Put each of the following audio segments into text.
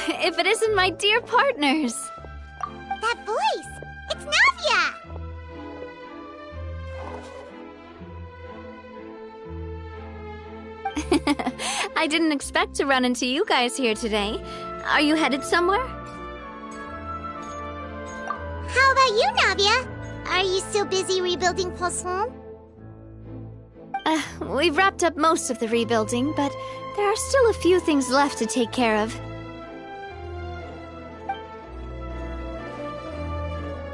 if it isn't my dear partners? That voice! It's Navia! I didn't expect to run into you guys here today. Are you headed somewhere? How about you, Navia? Are you still busy rebuilding Poisson? We've wrapped up most of the rebuilding, but there are still a few things left to take care of.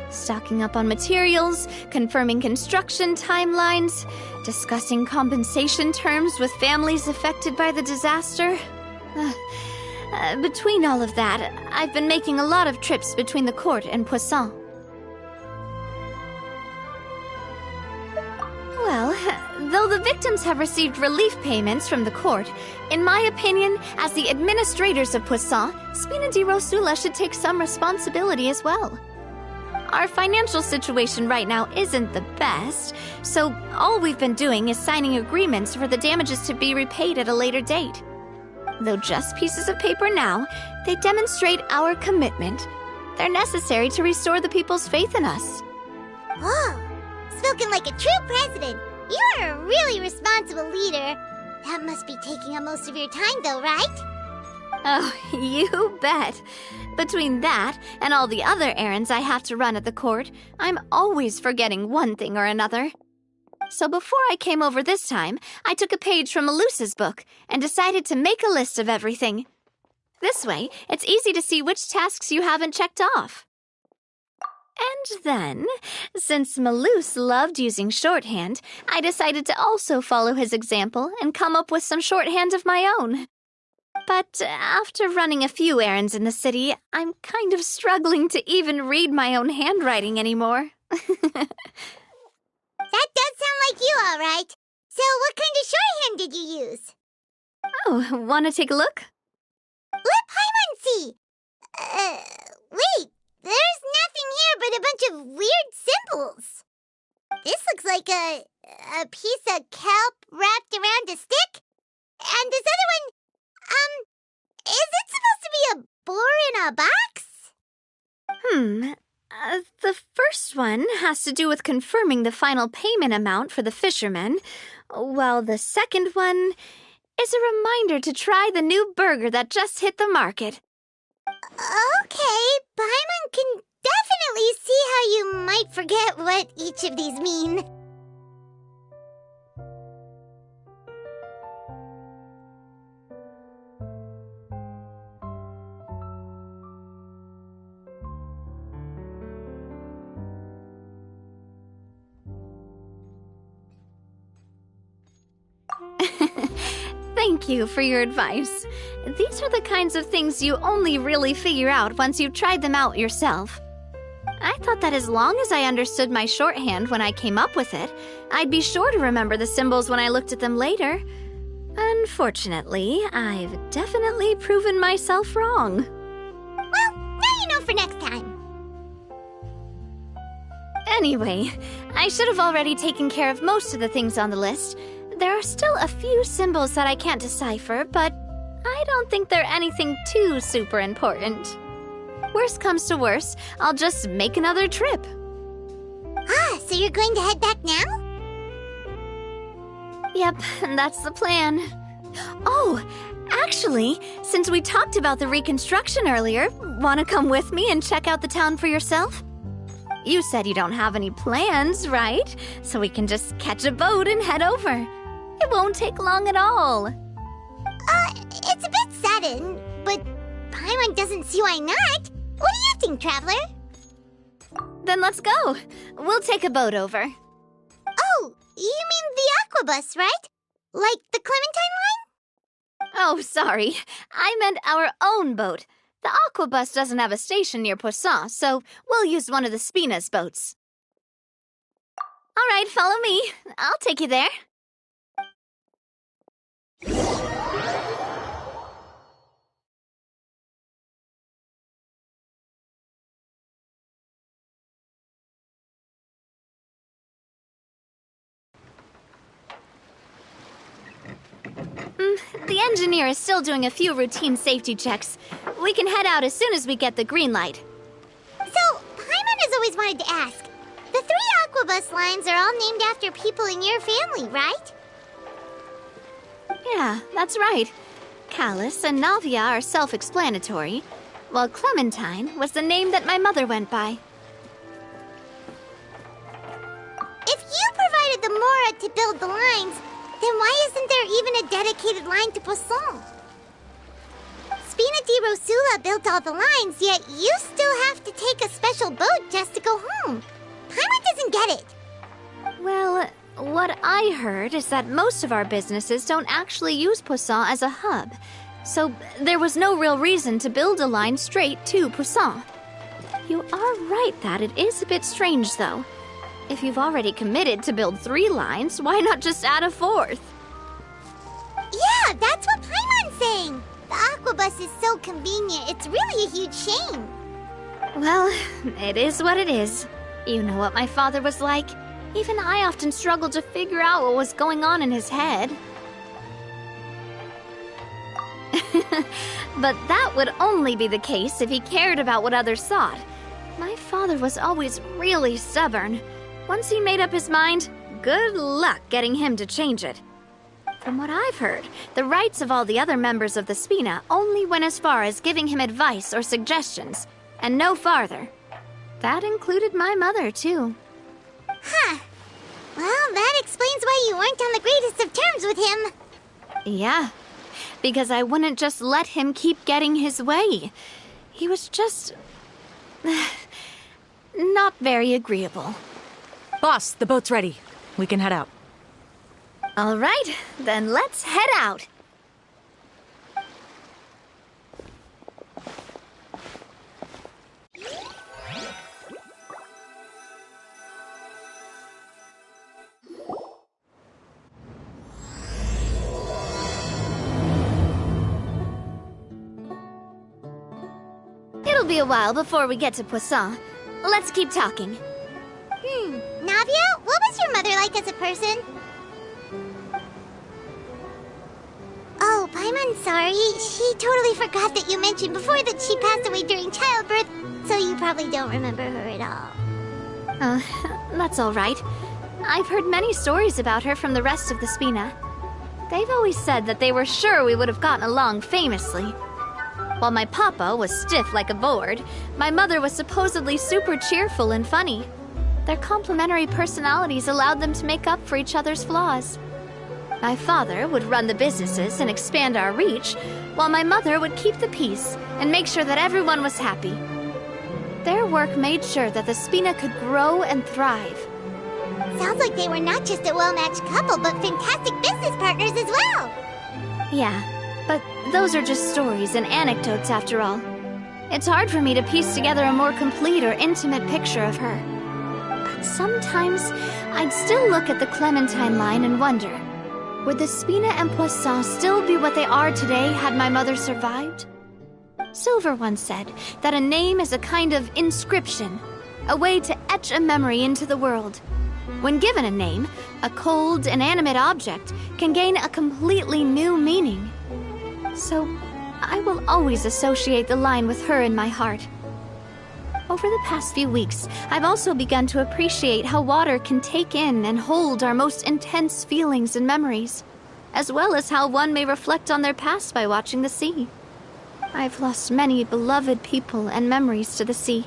Stocking up on materials, confirming construction timelines, discussing compensation terms with families affected by the disaster. Between all of that, I've been making a lot of trips between the court and Poisson. Well, though the victims have received relief payments from the court, in my opinion, as the administrators of Poisson, Spina di Rosula should take some responsibility as well. Our financial situation right now isn't the best, so all we've been doing is signing agreements for the damages to be repaid at a later date. Though just pieces of paper now, they demonstrate our commitment. They're necessary to restore the people's faith in us. Whoa! Spoken like a true president. You're a really responsible leader. That must be taking up most of your time, though, right? Oh, you bet. Between that and all the other errands I have to run at the court, I'm always forgetting one thing or another. So before I came over this time, I took a page from Melusa's book and decided to make a list of everything. This way, it's easy to see which tasks you haven't checked off. And then, since Melus loved using shorthand, I decided to also follow his example and come up with some shorthand of my own. But after running a few errands in the city, I'm kind of struggling to even read my own handwriting anymore. That does sound like you, all right. So what kind of shorthand did you use? Oh, want to take a look? Let Paimon see! Wait, there's nothing here but a bunch of weird symbols. This looks like a piece of kelp wrapped around a stick. And this other one, is it supposed to be a boar in a box? The first one has to do with confirming the final payment amount for the fishermen, while the second one is a reminder to try the new burger that just hit the market. Okay, Paimon can definitely see how you might forget what each of these mean. Thank you for your advice. These are the kinds of things you only really figure out once you've tried them out yourself. I thought that as long as I understood my shorthand when I came up with it, I'd be sure to remember the symbols when I looked at them later. Unfortunately, I've definitely proven myself wrong. Well, now you know for next time. Anyway, I should have already taken care of most of the things on the list. There are still a few symbols that I can't decipher, but I don't think they're anything too super important. Worst comes to worst, I'll just make another trip. So you're going to head back now? Yep, that's the plan. Oh, actually, since we talked about the reconstruction earlier, want to come with me and check out the town for yourself? You said you don't have any plans, right? So we can just catch a boat and head over. It won't take long at all. It's a bit sudden, but Paimon doesn't see why not. What do you think, Traveler? Then let's go. We'll take a boat over. Oh, you mean the Aquabus, right? Like the Clementine line? Oh, sorry. I meant our own boat. The Aquabus doesn't have a station near Poisson, so we'll use one of the Spina's boats. All right, follow me. I'll take you there. The engineer is still doing a few routine safety checks. We can head out as soon as we get the green light. So, Paimon has always wanted to ask. The 3 Aquabus lines are all named after people in your family, right? Yeah, that's right. Callus and Navia are self-explanatory, while Clementine was the name that my mother went by. If you provided the Mora to build the lines, then why isn't there even a dedicated line to Poisson? Spina di Rosula built all the lines, yet you still have to take a special boat just to go home. Paimon doesn't get it. Well, what I heard is that most of our businesses don't actually use Poisson as a hub, so there was no real reason to build a line straight to Poisson. You are right that it is a bit strange, though. If you've already committed to build 3 lines, why not just add a 4th? Yeah, that's what Paimon's saying. The Aquabus is so convenient, it's really a huge shame. Well, it is what it is. You know what my father was like. Even I often struggled to figure out what was going on in his head. But that would only be the case if he cared about what others thought. My father was always really stubborn. Once he made up his mind, good luck getting him to change it. From what I've heard, the rights of all the other members of the Spina only went as far as giving him advice or suggestions, and no farther. That included my mother, too. Huh. Well, that explains why you weren't on the greatest of terms with him. Yeah, because I wouldn't just let him keep getting his way. He was just... not very agreeable. Boss, the boat's ready. We can head out. All right, then let's head out. It'll be a while before we get to Poisson. Let's keep talking. Navia, what was your mother like as a person? Oh, Paimon's sorry. She totally forgot that you mentioned before that she passed away during childbirth, so you probably don't remember her at all. That's all right. I've heard many stories about her from the rest of the Spina. They've always said that they were sure we would have gotten along famously. While my papa was stiff like a board, my mother was supposedly super cheerful and funny. Their complementary personalities allowed them to make up for each other's flaws. My father would run the businesses and expand our reach, while my mother would keep the peace and make sure that everyone was happy. Their work made sure that the Spina could grow and thrive. Sounds like they were not just a well-matched couple, but fantastic business partners as well. Yeah, but those are just stories and anecdotes after all. It's hard for me to piece together a more complete or intimate picture of her. But sometimes I'd still look at the Clementine line and wonder, would the Spina and Poisson still be what they are today had my mother survived? Silver once said that a name is a kind of inscription, a way to etch a memory into the world. When given a name, a cold, inanimate object can gain a completely new meaning. So, I will always associate the line with her in my heart. Over the past few weeks, I've also begun to appreciate how water can take in and hold our most intense feelings and memories, as well as how one may reflect on their past by watching the sea. I've lost many beloved people and memories to the sea.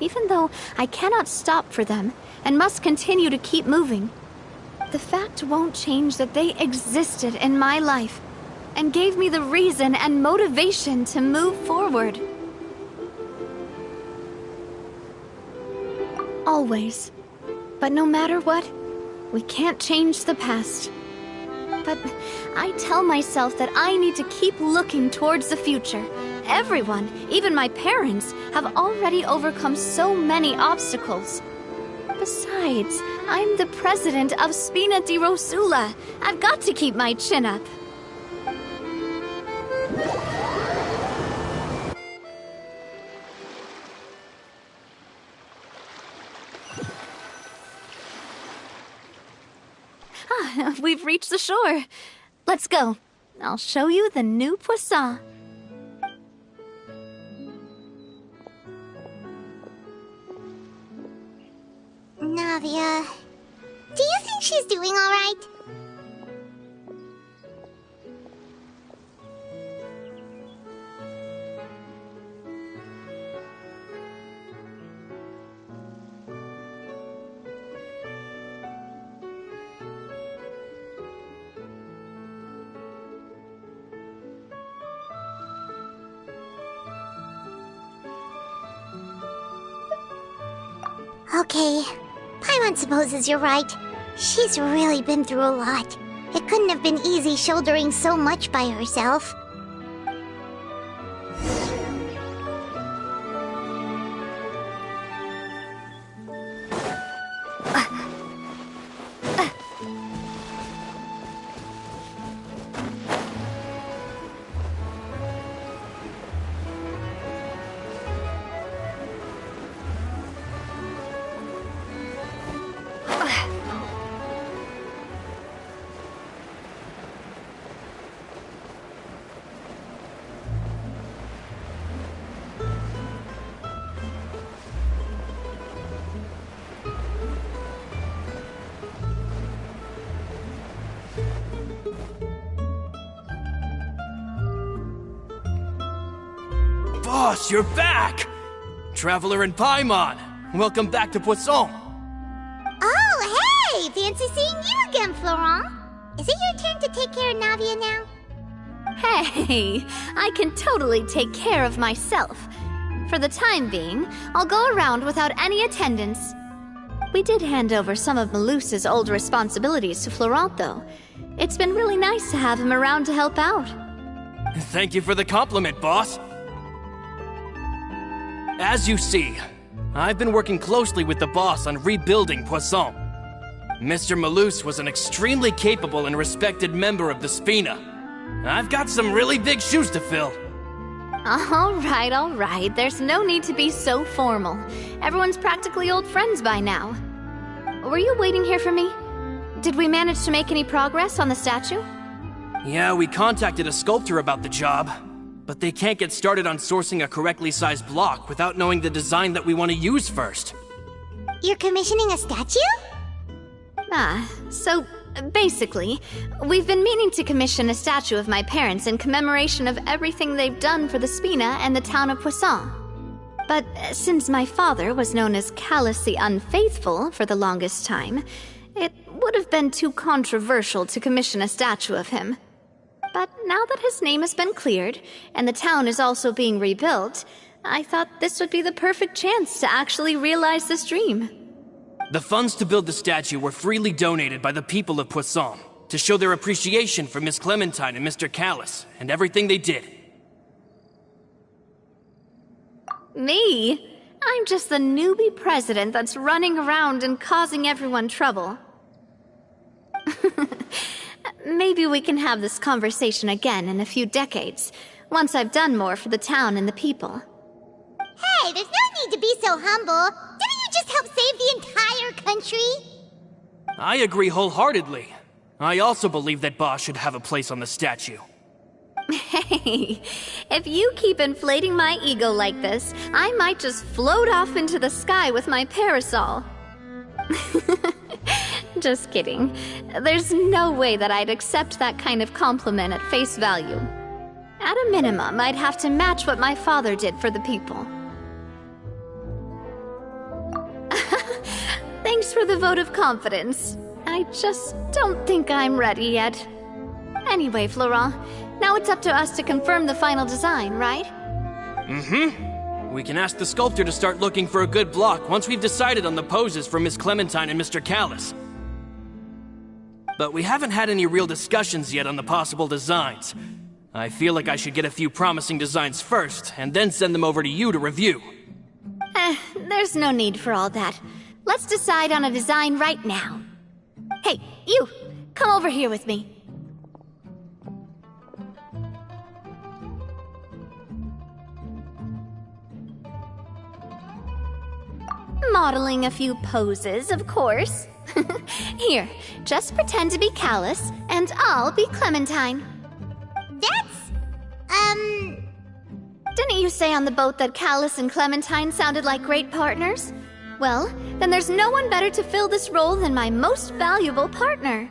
Even though I cannot stop for them and must continue to keep moving, the fact won't change that they existed in my life and gave me the reason and motivation to move forward. Always. But no matter what, we can't change the past. But I tell myself that I need to keep looking towards the future. Everyone, even my parents, have already overcome so many obstacles. Besides, I'm the president of Spina di Rosula. I've got to keep my chin up. We've reached the shore. Let's go. I'll show you the new Poisson. Navia, do you think she's doing all right? Okay, Paimon supposes you're right. She's really been through a lot. It couldn't have been easy shouldering so much by herself. Boss, you're back! Traveler and Paimon, welcome back to Poisson. Oh, hey! Fancy seeing you again, Florent. Is it your turn to take care of Navia now? Hey, I can totally take care of myself. For the time being, I'll go around without any attendance. We did hand over some of Malus's old responsibilities to Florent, though. It's been really nice to have him around to help out. Thank you for the compliment, boss. As you see, I've been working closely with the boss on rebuilding Poisson. Mr. Malus was an extremely capable and respected member of the Spina. I've got some really big shoes to fill. All right. There's no need to be so formal. Everyone's practically old friends by now. Were you waiting here for me? Did we manage to make any progress on the statue? Yeah, we contacted a sculptor about the job, but they can't get started on sourcing a correctly sized block without knowing the design that we want to use first. You're commissioning a statue? So basically, we've been meaning to commission a statue of my parents in commemoration of everything they've done for the Spina and the town of Poisson. But since my father was known as Callus the Unfaithful for the longest time, it would have been too controversial to commission a statue of him. But now that his name has been cleared, and the town is also being rebuilt, I thought this would be the perfect chance to actually realize this dream. The funds to build the statue were freely donated by the people of Poisson to show their appreciation for Miss Clementine and Mr. Callus and everything they did. Me? I'm just the newbie president that's running around and causing everyone trouble. Maybe we can have this conversation again in a few decades, once I've done more for the town and the people. Hey, there's no need to be so humble. Didn't you just help save the entire country? I agree wholeheartedly. I also believe that Boss should have a place on the statue. Hey, if you keep inflating my ego like this, I might just float off into the sky with my parasol. Just kidding. There's no way that I'd accept that kind of compliment at face value. At a minimum, I'd have to match what my father did for the people. Thanks for the vote of confidence. I just don't think I'm ready yet. Anyway, Florent, now it's up to us to confirm the final design, right? We can ask the sculptor to start looking for a good block once we've decided on the poses for Miss Clementine and Mr. Callus. But we haven't had any real discussions yet on the possible designs. I feel like I should get a few promising designs first, and then send them over to you to review. There's no need for all that. Let's decide on a design right now. Hey, you! Come over here with me. Modeling a few poses, of course. Here, just pretend to be Callus, and I'll be Clementine. Didn't you say on the boat that Callus and Clementine sounded like great partners? Well, then there's no one better to fill this role than my most valuable partner.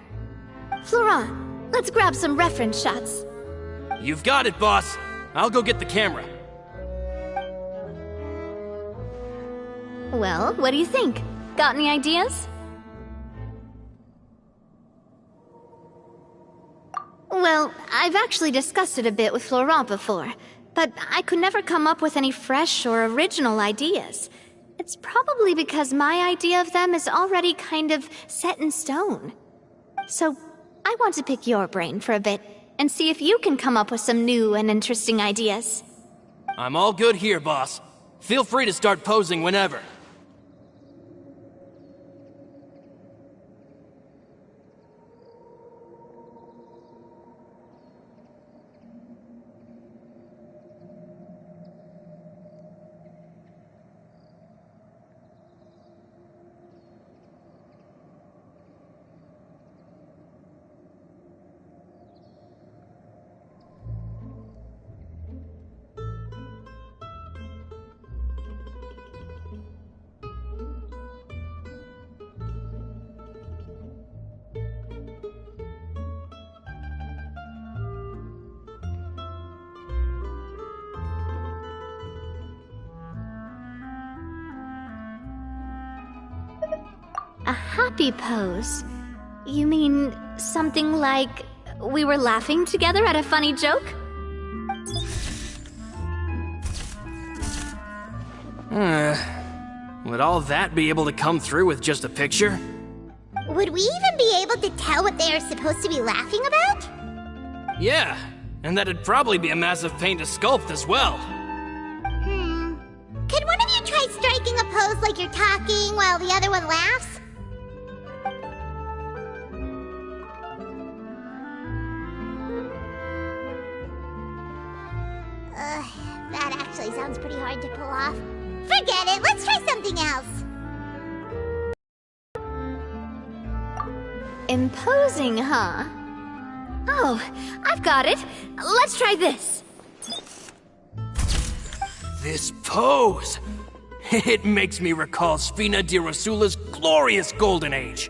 Florent, let's grab some reference shots. You've got it, boss. I'll go get the camera. Well, what do you think? Got any ideas? Well, I've actually discussed it a bit with Florent before, but I could never come up with any fresh or original ideas. It's probably because my idea of them is already kind of set in stone. So, I want to pick your brain for a bit and see if you can come up with some new and interesting ideas. I'm all good here, boss. Feel free to start posing whenever. A happy pose? You mean something like we were laughing together at a funny joke? Would all that be able to come through with just a picture? Would we even be able to tell what they are supposed to be laughing about? Yeah, and that'd probably be a massive pain to sculpt as well. Could one of you try striking a pose like you're talking while the other one laughs? That actually sounds pretty hard to pull off. Forget it, let's try something else. Imposing, huh? Oh, I've got it. Let's try this. This pose! It makes me recall Spina di Rosula's glorious golden age.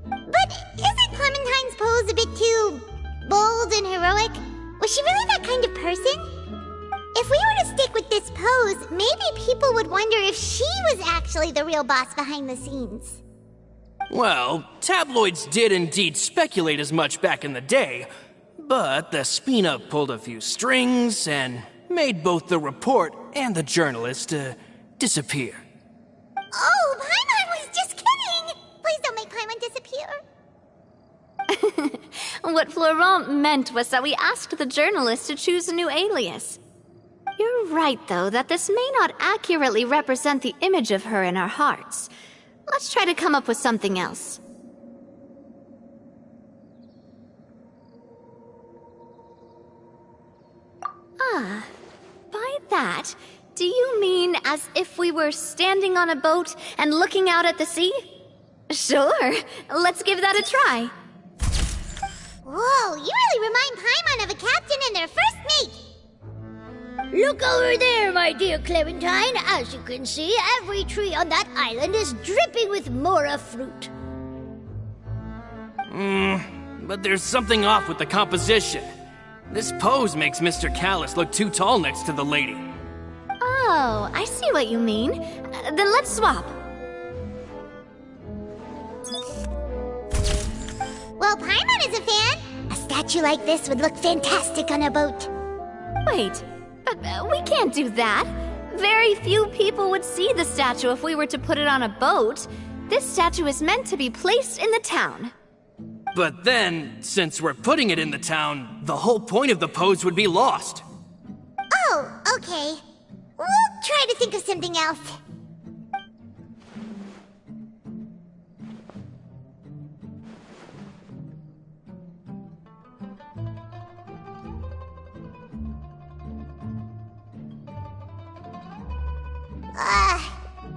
But isn't Clementine's pose a bit too bold and heroic? Was she really that kind of person? If we were to stick with this pose, maybe people would wonder if she was actually the real boss behind the scenes. Well, tabloids did indeed speculate as much back in the day, but the Spina pulled a few strings and made both the report and the journalist disappear. Oh, Paimon was just kidding! Please don't make Paimon disappear. What Florent meant was that we asked the journalist to choose a new alias. You're right, though, that this may not accurately represent the image of her in our hearts. Let's try to come up with something else. Ah, by that, do you mean as if we were standing on a boat and looking out at the sea? Sure, let's give that a try. Whoa, you really remind Paimon of a captain and their first mate! Look over there, my dear Clementine. As you can see, every tree on that island is dripping with mora fruit. But there's something off with the composition. This pose makes Mr. Callus look too tall next to the lady. Oh, I see what you mean. Then let's swap. Well, Paimon is a fan. A statue like this would look fantastic on a boat. Wait, but we can't do that. Very few people would see the statue if we were to put it on a boat. This statue is meant to be placed in the town. But then, since we're putting it in the town, the whole point of the pose would be lost. Oh, okay. We'll try to think of something else.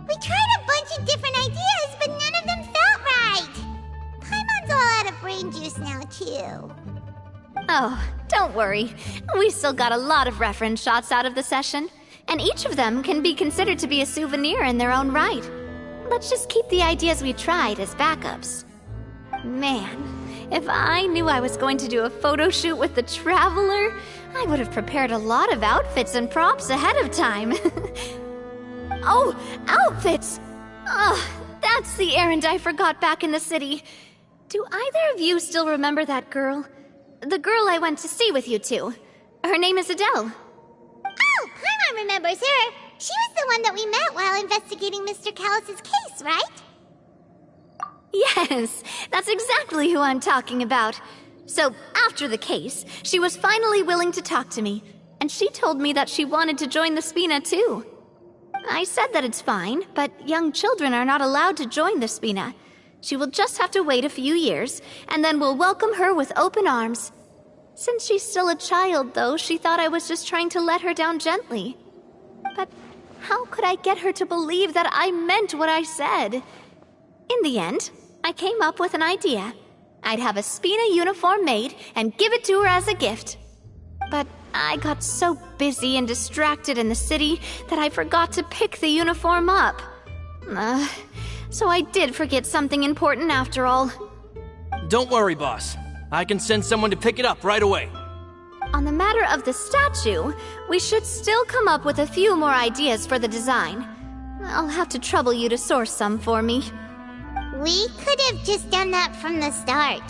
We tried a bunch of different ideas, but none of them felt right. Paimon's all out of brain juice now, too. Oh, don't worry. We still got a lot of reference shots out of the session, and each of them can be considered to be a souvenir in their own right. Let's just keep the ideas we tried as backups. Man, if I knew I was going to do a photo shoot with the Traveler, I would have prepared a lot of outfits and props ahead of time. Oh, outfits! Ugh, that's the errand I forgot back in the city. Do either of you still remember that girl? The girl I went to see with you two. Her name is Adele. Oh, Paimon remembers her. She was the one that we met while investigating Mr. Callus's case, right? Yes, that's exactly who I'm talking about. So, after the case, she was finally willing to talk to me, and she told me that she wanted to join the Spina too. I said that it's fine, but young children are not allowed to join the Spina. She will just have to wait a few years, and then we'll welcome her with open arms. Since she's still a child, though, she thought I was just trying to let her down gently. But how could I get her to believe that I meant what I said? In the end, I came up with an idea. I'd have a Spina uniform made and give it to her as a gift. But I got so busy and distracted in the city that I forgot to pick the uniform up. So I did forget something important after all. Don't worry, boss. I can send someone to pick it up right away. On the matter of the statue, we should still come up with a few more ideas for the design. I'll have to trouble you to source some for me. We could have just done that from the start.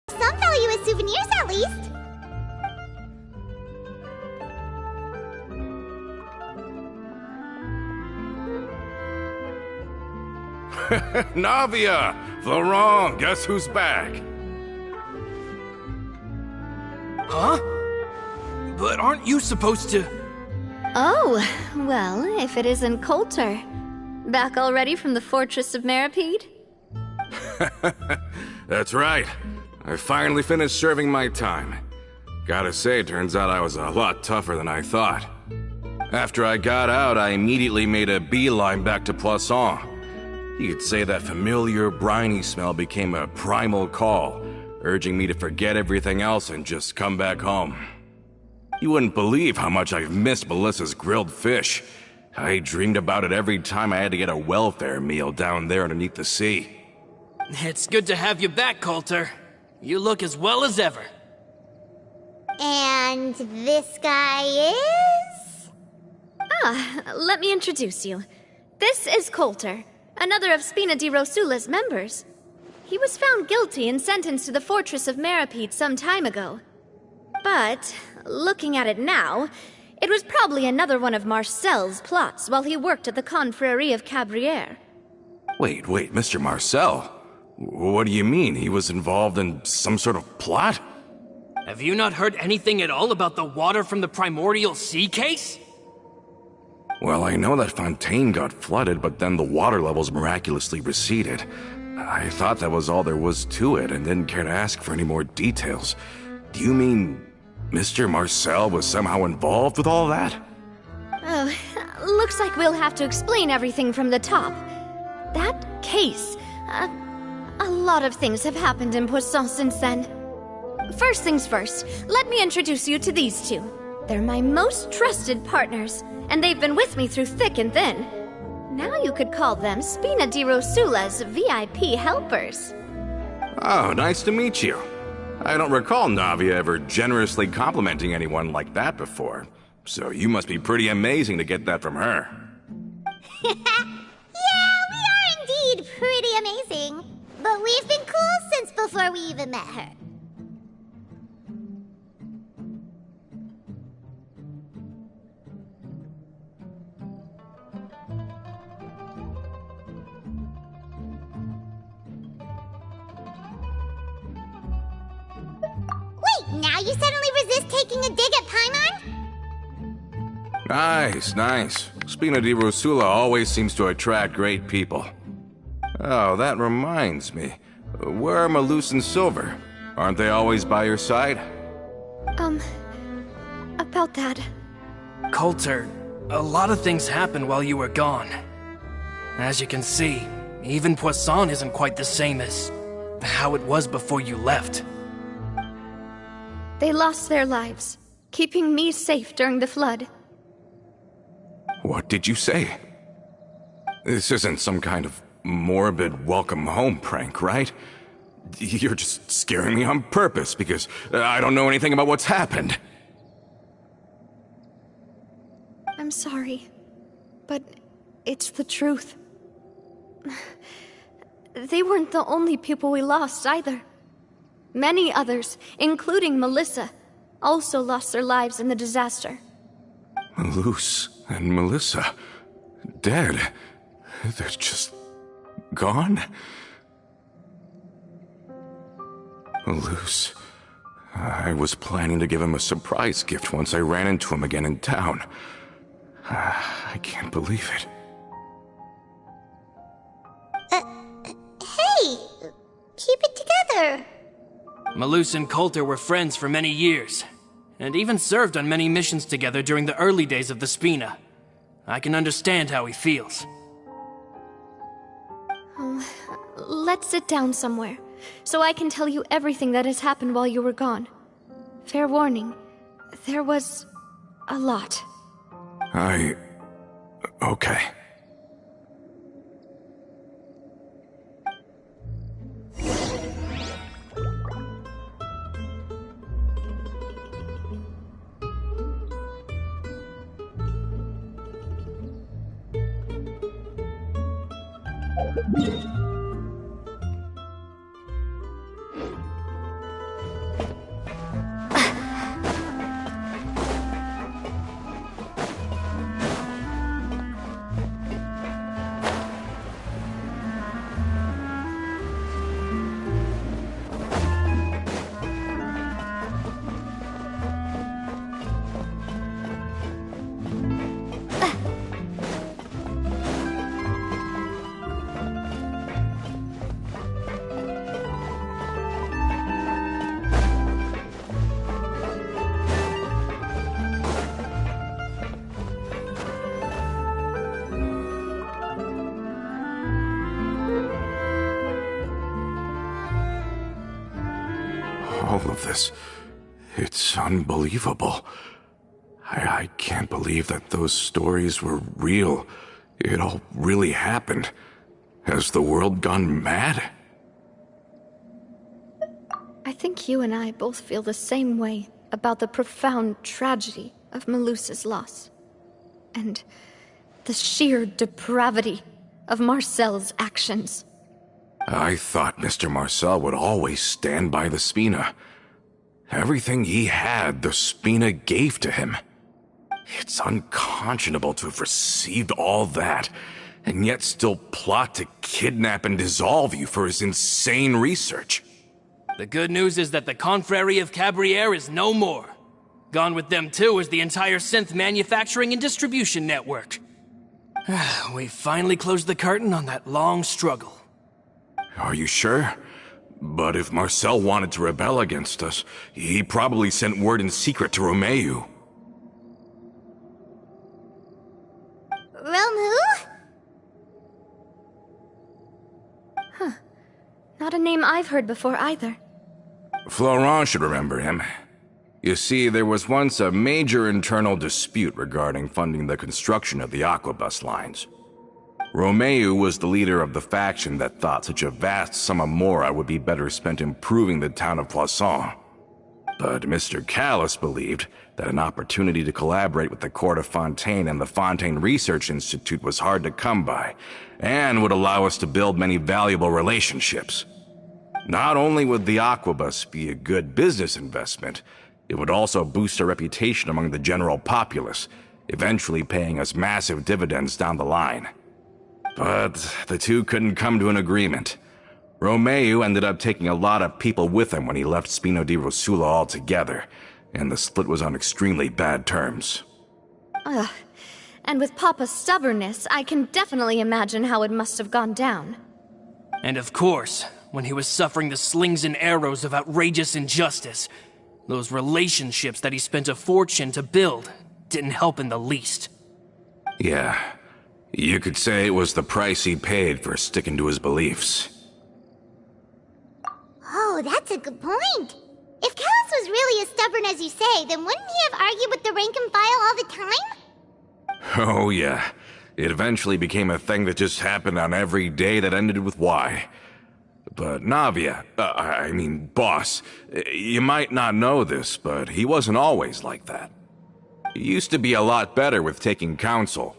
Some value as souvenirs, at least. Navia! Florent, guess who's back? Huh? But aren't you supposed to... Oh, well, if it isn't Coulter. Back already from the Fortress of Meripede? That's right. I finally finished serving my time. Gotta say, turns out I was a lot tougher than I thought. After I got out, I immediately made a beeline back to Poisson. You could say that familiar, briny smell became a primal call, urging me to forget everything else and just come back home. You wouldn't believe how much I've missed Melissa's grilled fish. I dreamed about it every time I had to get a welfare meal down there underneath the sea. It's good to have you back, Coulter. You look as well as ever. And this guy is? Let me introduce you. This is Coulter, another of Spina di Rosula's members. He was found guilty and sentenced to the Fortress of Meripede some time ago. But, looking at it now, it was probably another one of Marcel's plots while he worked at the Confrérie of Cabrières. Wait, Mr. Marcel? What do you mean? He was involved in some sort of plot? Have you not heard anything at all about the water from the primordial sea case? Well, I know that Fontaine got flooded, but then the water levels miraculously receded. I thought that was all there was to it and didn't care to ask for any more details. Do you mean Mr. Marcel was somehow involved with all that? Oh, looks like we'll have to explain everything from the top. That case, a lot of things have happened in Poisson since then. First things first, let me introduce you to these two. They're my most trusted partners, and they've been with me through thick and thin. Now you could call them Spina di Rosula's VIP helpers. Oh, nice to meet you. I don't recall Navia ever generously complimenting anyone like that before, so you must be pretty amazing to get that from her. Yeah, we are indeed pretty amazing. But we've been cool since before we even met her. Wait, now you suddenly resist taking a dig at Paimon? Nice, nice. Spina di Rosula always seems to attract great people. Oh, that reminds me. Where are Malus and Silver? Aren't they always by your side? About that. Coulter, a lot of things happened while you were gone. As you can see, even Poisson isn't quite the same as how it was before you left. They lost their lives, keeping me safe during the flood. What did you say? This isn't some kind of morbid welcome home prank, right? You're just scaring me on purpose because I don't know anything about what's happened. I'm sorry, but it's the truth. They weren't the only people we lost either. Many others, including Melissa, also lost their lives in the disaster. Malus and Melissa, dead. They're just gone? Malus, I was planning to give him a surprise gift once I ran into him again in town. I can't believe it. Hey! Keep it together! Malus and Coulter were friends for many years, and even served on many missions together during the early days of the Spina. I can understand how he feels. Let's sit down somewhere, so I can tell you everything that has happened while you were gone. Fair warning, there was a lot. Okay. All of this, it's unbelievable. I can't believe that those stories were real. It all really happened. Has the world gone mad? I think you and I both feel the same way about the profound tragedy of Melusa's loss. And the sheer depravity of Marcel's actions. I thought Mr. Marcel would always stand by the Spina. Everything he had, the Spina gave to him. It's unconscionable to have received all that, and yet still plot to kidnap and dissolve you for his insane research. The good news is that the Confrérie of Cabriere is no more. Gone with them too is the entire synth manufacturing and distribution network. We finally closed the curtain on that long struggle. Are you sure? But if Marcel wanted to rebel against us, he probably sent word in secret to Romeu. Romu? Not a name I've heard before either. Florent should remember him. You see, there was once a major internal dispute regarding funding the construction of the Aquabus lines. Romeu was the leader of the faction that thought such a vast sum of mora would be better spent improving the town of Poisson. But Mr. Callis believed that an opportunity to collaborate with the Court of Fontaine and the Fontaine Research Institute was hard to come by, and would allow us to build many valuable relationships. Not only would the Aquabus be a good business investment, it would also boost our reputation among the general populace, eventually paying us massive dividends down the line. But the two couldn't come to an agreement. Romeu ended up taking a lot of people with him when he left Spina di Rosula altogether, and the split was on extremely bad terms. Ugh. And with Papa's stubbornness, I can definitely imagine how it must have gone down. And of course, when he was suffering the slings and arrows of outrageous injustice, those relationships that he spent a fortune to build didn't help in the least. Yeah, you could say it was the price he paid for sticking to his beliefs. Oh, that's a good point. If Callus was really as stubborn as you say, then wouldn't he have argued with the rank and file all the time? Oh yeah, it eventually became a thing that just happened on every day that ended with Y. But Navia, boss, you might not know this, but he wasn't always like that. He used to be a lot better with taking counsel.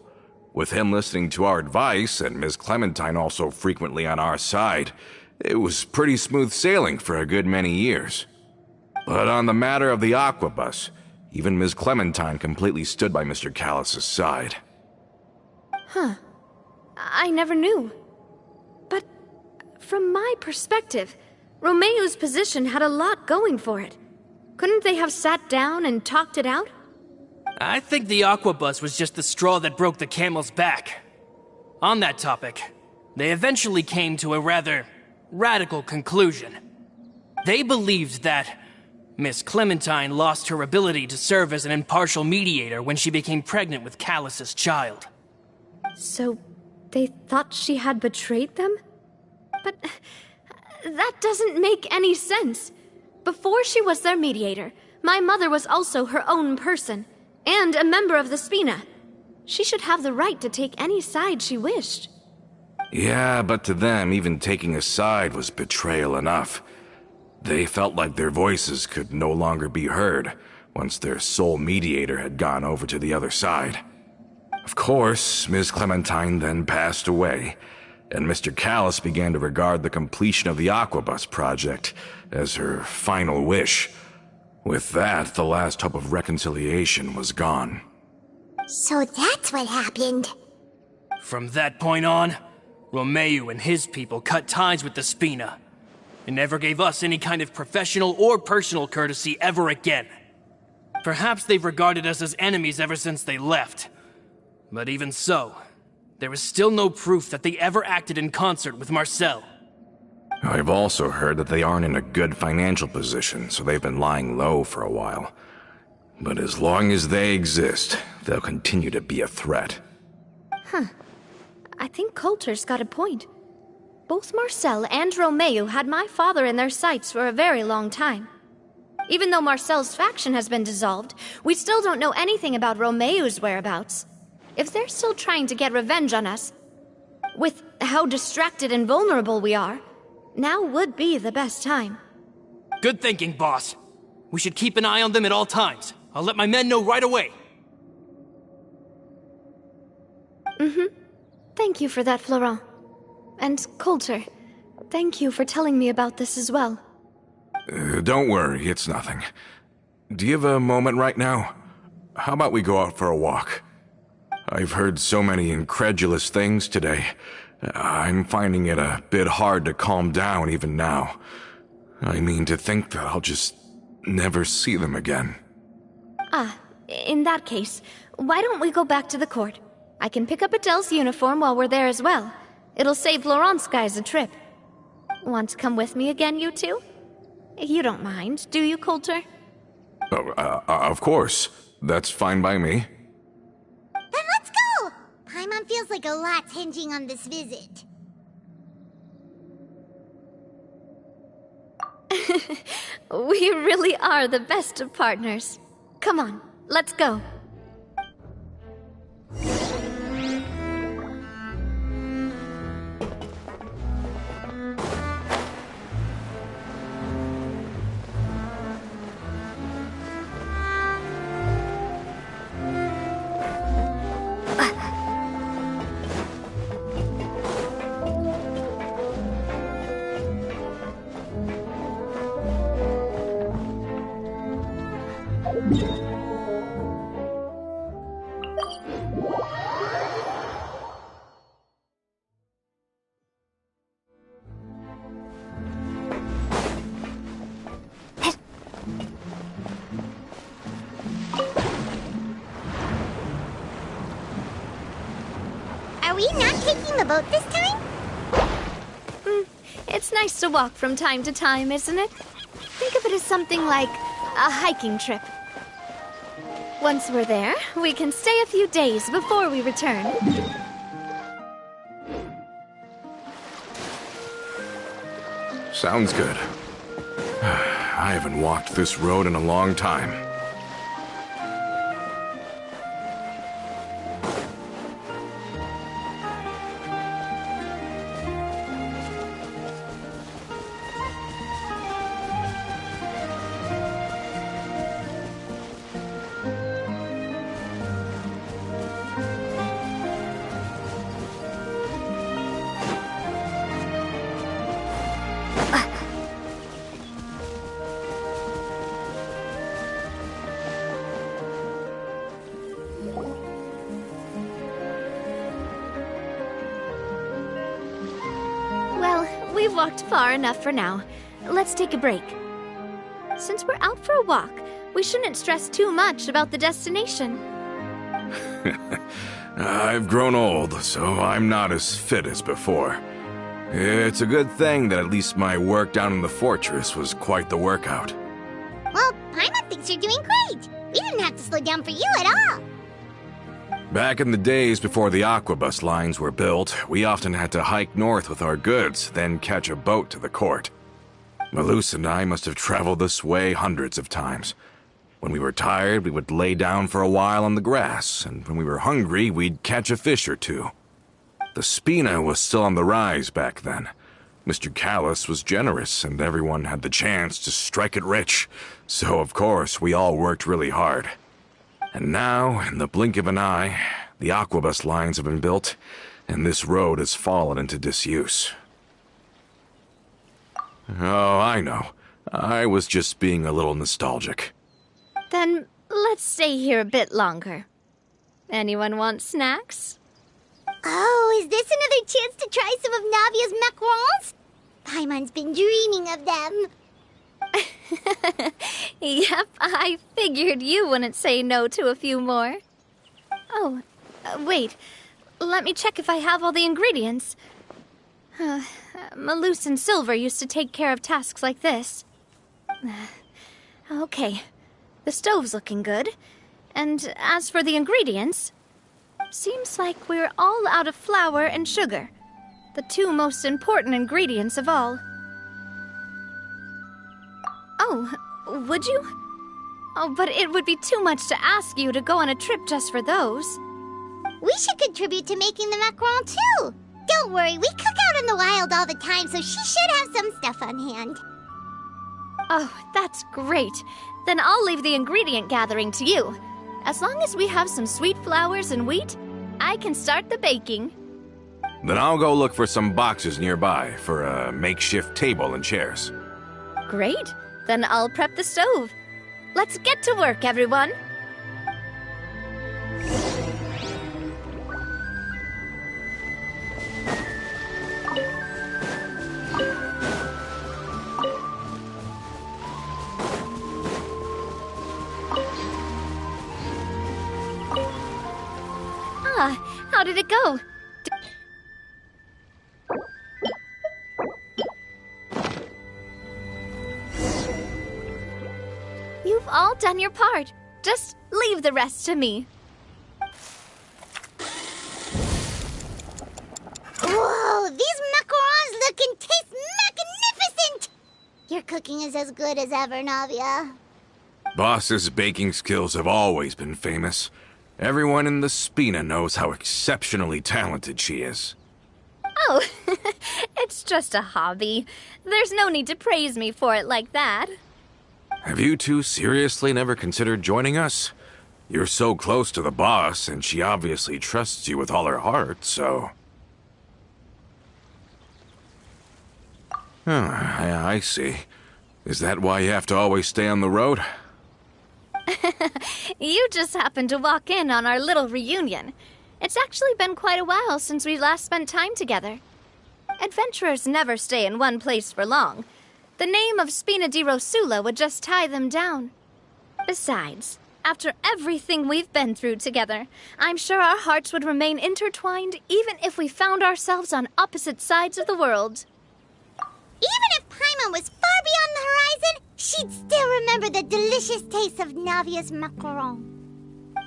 With him listening to our advice, and Ms. Clementine also frequently on our side, it was pretty smooth sailing for a good many years. But on the matter of the Aquabus, even Ms. Clementine completely stood by Mr. Callus's side. Huh. I never knew. But from my perspective, Romeo's position had a lot going for it. Couldn't they have sat down and talked it out? I think the Aquabus was just the straw that broke the camel's back. On that topic, they eventually came to a rather radical conclusion. They believed that Miss Clementine lost her ability to serve as an impartial mediator when she became pregnant with Callus's child. So, they thought she had betrayed them? But that doesn't make any sense. Before she was their mediator, my mother was also her own person, and a member of the Spina. She should have the right to take any side she wished. Yeah, but to them, even taking a side was betrayal enough. They felt like their voices could no longer be heard once their sole mediator had gone over to the other side. Of course, Ms. Clementine then passed away, and Mr. Callus began to regard the completion of the Aquabus project as her final wish. With that, the last hope of reconciliation was gone. So that's what happened. From that point on, Romeo and his people cut ties with the Spina, and never gave us any kind of professional or personal courtesy ever again. Perhaps they've regarded us as enemies ever since they left. But even so, there is still no proof that they ever acted in concert with Marcel. I've also heard that they aren't in a good financial position, so they've been lying low for a while. But as long as they exist, they'll continue to be a threat. Huh. I think Coulter's got a point. Both Marcel and Romeo had my father in their sights for a very long time. Even though Marcel's faction has been dissolved, we still don't know anything about Romeo's whereabouts. If they're still trying to get revenge on us, with how distracted and vulnerable we are, now would be the best time. Good thinking, boss. We should keep an eye on them at all times. I'll let my men know right away. Thank you for that, Florent. And Coulter, thank you for telling me about this as well. Don't worry, it's nothing. Do you have a moment right now? How about we go out for a walk? I've heard so many incredulous things today. I'm finding it a bit hard to calm down even now. I mean, to think that I'll just never see them again. In that case, why don't we go back to the court? I can pick up Adele's uniform while we're there as well. It'll save Laurent's guys a trip. Want to come with me again, you two? You don't mind, do you, Coulter? Of course. That's fine by me. Then let's go! Paimon feels like a lot's hinging on this visit. We really are the best of partners. Come on, let's go. Are we not taking the boat this time? It's nice to walk from time to time, isn't it? Think of it as something like a hiking trip. Once we're there, we can stay a few days before we return. Sounds good. I haven't walked this road in a long time. Well, we've walked far enough for now. Let's take a break. Since we're out for a walk, we shouldn't stress too much about the destination. I've grown old, so I'm not as fit as before. It's a good thing that at least my work down in the fortress was quite the workout. Well, Paimon thinks you're doing great. We didn't have to slow down for you at all. Back in the days before the aquabus lines were built, we often had to hike north with our goods, then catch a boat to the court. Malus and I must have traveled this way hundreds of times. When we were tired, we would lay down for a while on the grass, and when we were hungry, we'd catch a fish or two. The Spina was still on the rise back then. Mr. Callis was generous, and everyone had the chance to strike it rich, so of course we all worked really hard. And now, in the blink of an eye, the aquabus lines have been built, and this road has fallen into disuse. Oh, I know. I was just being a little nostalgic. Then let's stay here a bit longer. Anyone want snacks? Oh, is this another chance to try some of Navia's macarons? Paimon's been dreaming of them. Yep, I figured you wouldn't say no to a few more. Oh, wait. Let me check if I have all the ingredients. Malus and Silver used to take care of tasks like this. Okay, the stove's looking good. And as for the ingredients, seems like we're all out of flour and sugar, the two most important ingredients of all. Oh, would you? Oh, but it would be too much to ask you to go on a trip just for those. We should contribute to making the macaron too. Don't worry, we cook out in the wild all the time, so she should have some stuff on hand. Oh, that's great. Then I'll leave the ingredient gathering to you. As long as we have some sweet flowers and wheat, I can start the baking. Then I'll go look for some boxes nearby for a makeshift table and chairs. Great. Then I'll prep the stove. Let's get to work, everyone. How did it go? You've all done your part. Just leave the rest to me. Whoa, these macarons look and taste magnificent! Your cooking is as good as ever, Navia. Boss's baking skills have always been famous. Everyone in the Spina knows how exceptionally talented she is. Oh, it's just a hobby. There's no need to praise me for it like that. Have you two seriously never considered joining us? You're so close to the boss, and she obviously trusts you with all her heart, so... Oh, I see. Is that why you have to always stay on the road? You just happened to walk in on our little reunion. It's actually been quite a while since we last spent time together. Adventurers never stay in one place for long. The name of Spina di Rosula would just tie them down. Besides, After everything we've been through together, I'm sure our hearts would remain intertwined even if we found ourselves on opposite sides of the world. Even if Paimon was far beyond the horizon, she'd still remember the delicious taste of Navia's macaron.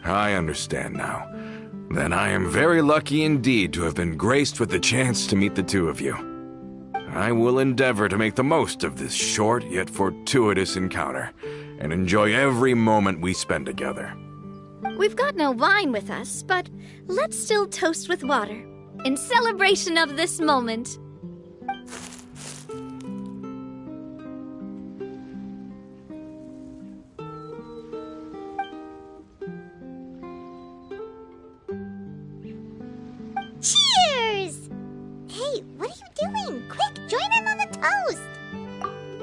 I understand now. Then I am very lucky indeed to have been graced with the chance to meet the two of you. I will endeavor to make the most of this short yet fortuitous encounter, and enjoy every moment we spend together. We've got no wine with us, but let's still toast with water, in celebration of this moment. Cheers! Hey, what are you doing? Quick, join in on the toast!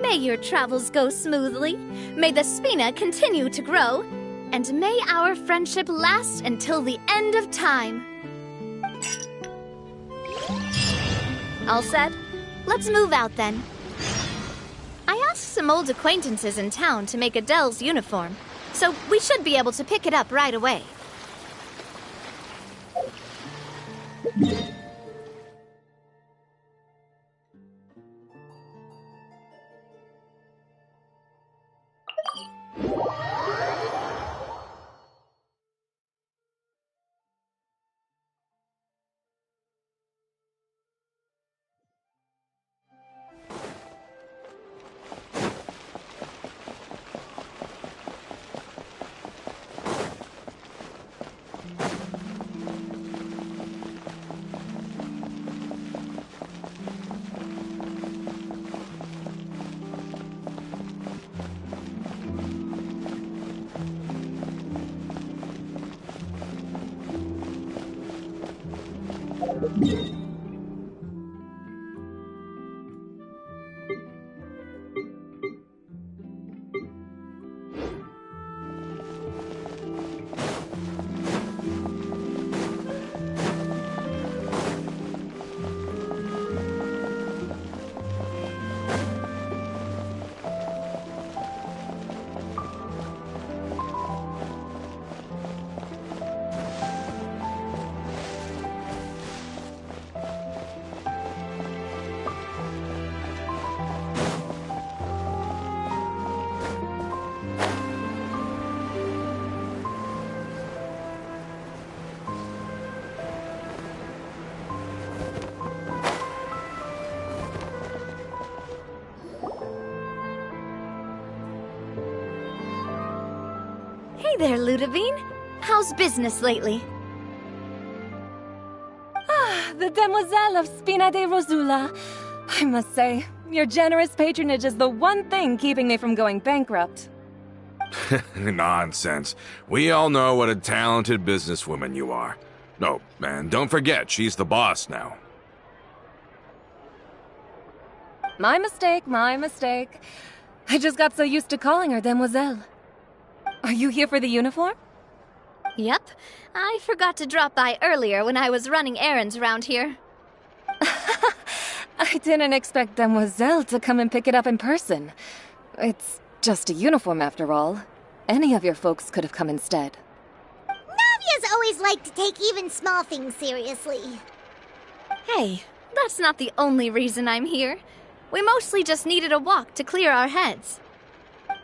May your travels go smoothly, may the Spina continue to grow, and may our friendship last until the end of time. All set? Let's move out then. I asked some old acquaintances in town to make Adele's uniform, so we should be able to pick it up right away. Hey there, Ludovine. How's business lately? The Demoiselle of Spina de Rosula. I must say, your generous patronage is the one thing keeping me from going bankrupt. Nonsense. We all know what a talented businesswoman you are. No, and don't forget, she's the boss now. My mistake, my mistake. I just got so used to calling her Demoiselle. Are you here for the uniform? Yep. I forgot to drop by earlier when I was running errands around here. I didn't expect Demoiselle to come and pick it up in person. It's just a uniform after all. Any of your folks could have come instead. Navia's always liked to take even small things seriously. Hey, that's not the only reason I'm here. We mostly just needed a walk to clear our heads.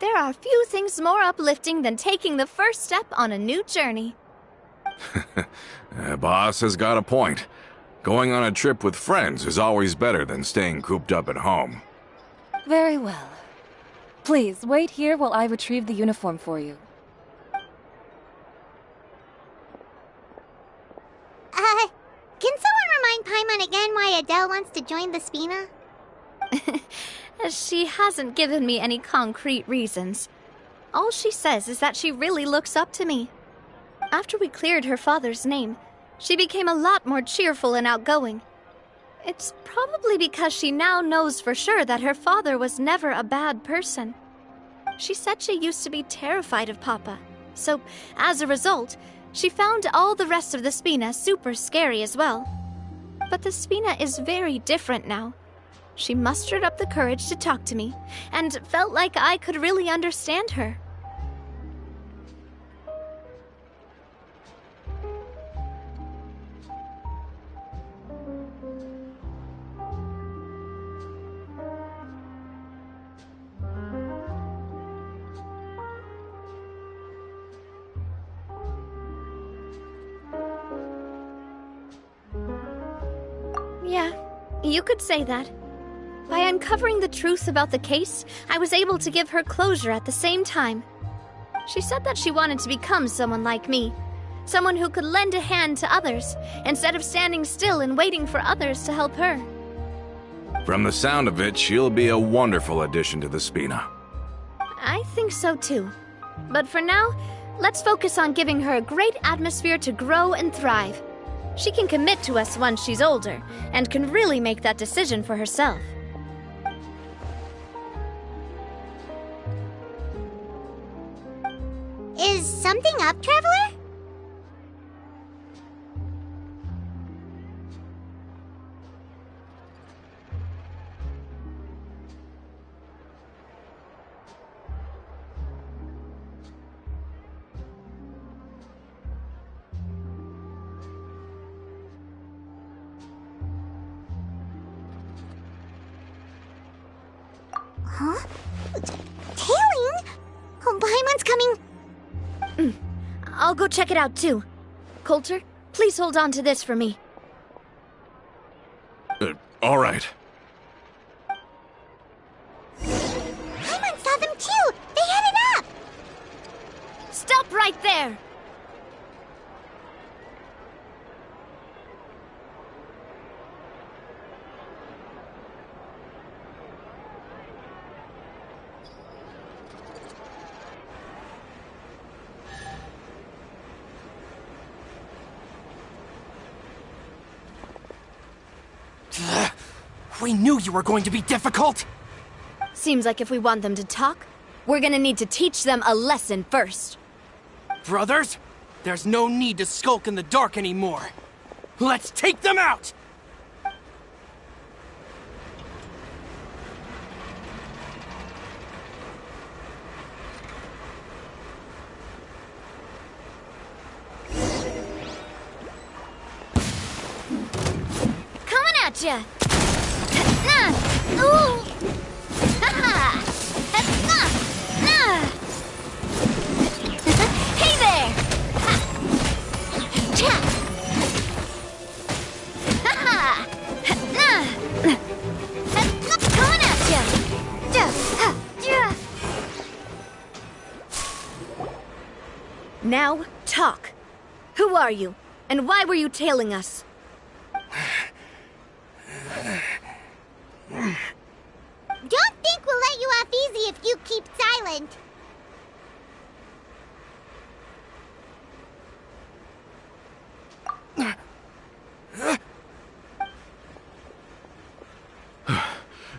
There are few things more uplifting than taking the first step on a new journey. Boss has got a point. Going on a trip with friends is always better than staying cooped up at home. Very well. Please, wait here while I retrieve the uniform for you. Can someone remind Paimon again why Adele wants to join the Spina? She hasn't given me any concrete reasons. All she says is that she really looks up to me. After we cleared her father's name, she became a lot more cheerful and outgoing. It's probably because she now knows for sure that her father was never a bad person. She said she used to be terrified of Papa, so as a result, she found all the rest of the Spina super scary as well. But the Spina is very different now. She mustered up the courage to talk to me, and felt like I could really understand her. Yeah, you could say that. By uncovering the truth about the case, I was able to give her closure at the same time. She said that she wanted to become someone like me. Someone who could lend a hand to others, instead of standing still and waiting for others to help her. From the sound of it, she'll be a wonderful addition to the Spina. I think so too. But for now, let's focus on giving her a great atmosphere to grow and thrive. She can commit to us once she's older, and can really make that decision for herself. Is something up, Traveler? Huh? Tailing? Oh, Paimon's coming. I'll go check it out too. Coulter, please hold on to this for me. All right. Paimon saw them too! They headed up! Stop right there! We knew you were going to be difficult! Seems like if we want them to talk, we're gonna need to teach them a lesson first. Brothers, there's no need to skulk in the dark anymore. Let's take them out! Coming at ya! Ooh! Ha-ha! Hey there! Ha-ha! Coming at ya! Now, talk. Who are you? And why were you tailing us? Don't think we'll let you off easy if you keep silent.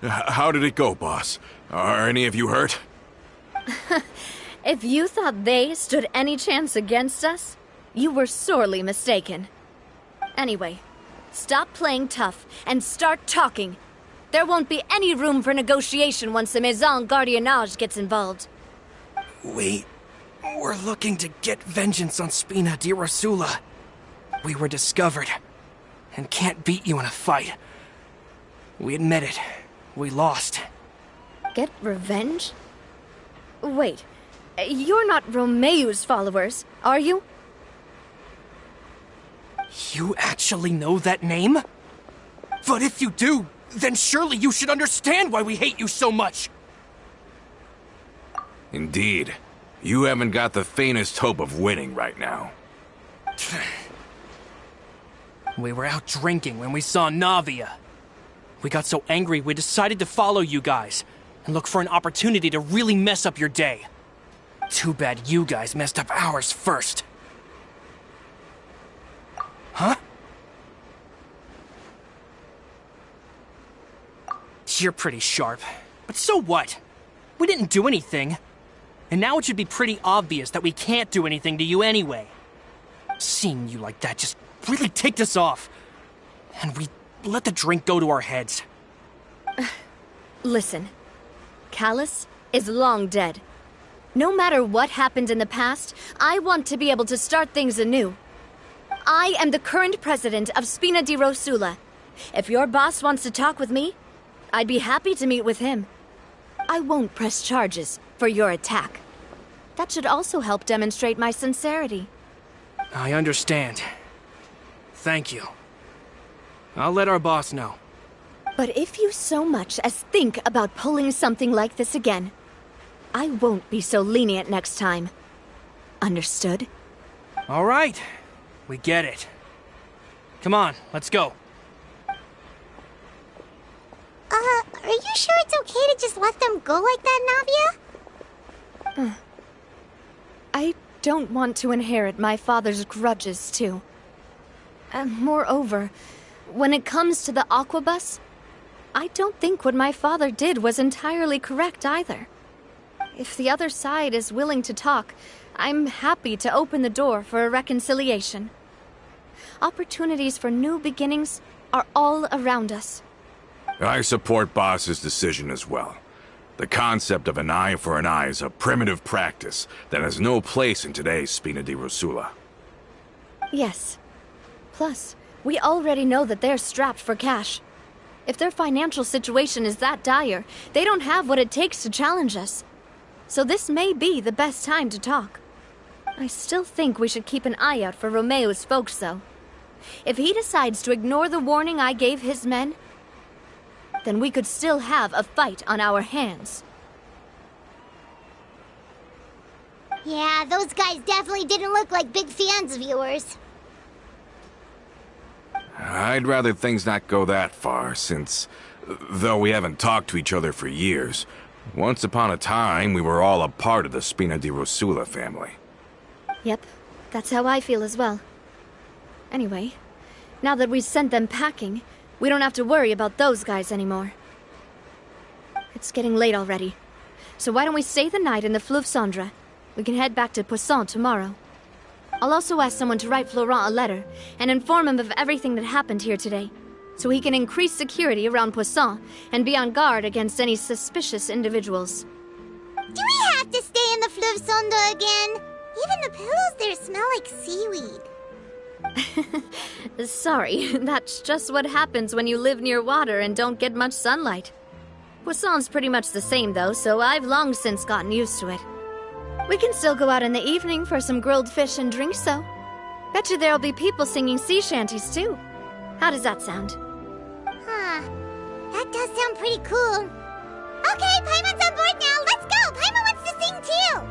How did it go, boss? Are any of you hurt? If you thought they stood any chance against us, you were sorely mistaken. Anyway, stop playing tough and start talking. There won't be any room for negotiation once the Maison Gardiennage gets involved. We're looking to get vengeance on Spina di Rosula. We were discovered, and can't beat you in a fight. We admit it. We lost. Get revenge? Wait, you're not Romeu's followers, are you? You actually know that name? But if you do, then surely you should understand why we hate you so much! Indeed. You haven't got the faintest hope of winning right now. We were out drinking when we saw Navia. We got so angry we decided to follow you guys and look for an opportunity to really mess up your day. Too bad you guys messed up ours first. Huh? You're pretty sharp, but so what? We didn't do anything. And now it should be pretty obvious that we can't do anything to you anyway. Seeing you like that just really ticked us off. And we let the drink go to our heads. Listen, Callus is long dead. No matter what happened in the past, I want to be able to start things anew. I am the current president of Spina di Rosula. If your boss wants to talk with me, I'd be happy to meet with him. I won't press charges for your attack. That should also help demonstrate my sincerity. I understand. Thank you. I'll let our boss know. But if you so much as think about pulling something like this again, I won't be so lenient next time. Understood? All right. We get it. Come on, let's go. Are you sure it's okay to just let them go like that, Navia? I don't want to inherit my father's grudges, too. Moreover, when it comes to the Aquabus, I don't think what my father did was entirely correct either. If the other side is willing to talk, I'm happy to open the door for a reconciliation. Opportunities for new beginnings are all around us. I support Boss's decision as well. The concept of an eye for an eye is a primitive practice that has no place in today's Spina di Rosula. Yes. Plus, we already know that they're strapped for cash. If their financial situation is that dire, they don't have what it takes to challenge us. So this may be the best time to talk. I still think we should keep an eye out for Romeo's folks, though. If he decides to ignore the warning I gave his men, then we could still have a fight on our hands. Yeah, those guys definitely didn't look like big fans of yours. I'd rather things not go that far, since, though we haven't talked to each other for years, once upon a time we were all a part of the Spina di Rosula family. Yep, that's how I feel as well. Anyway, now that we've sent them packing, we don't have to worry about those guys anymore. It's getting late already, so why don't we stay the night in the Fleuve Cendre? We can head back to Poisson tomorrow. I'll also ask someone to write Florent a letter and inform him of everything that happened here today, so he can increase security around Poisson and be on guard against any suspicious individuals. Do we have to stay in the Fleuve Cendre again? Even the pillows there smell like seaweed. Sorry, that's just what happens when you live near water and don't get much sunlight. Poisson's pretty much the same though, so I've long since gotten used to it. We can still go out in the evening for some grilled fish and drinks though. Bet you there'll be people singing sea shanties too. How does that sound? Huh. That does sound pretty cool. Okay, Paimon's on board now. Let's go. Paimon wants to sing too.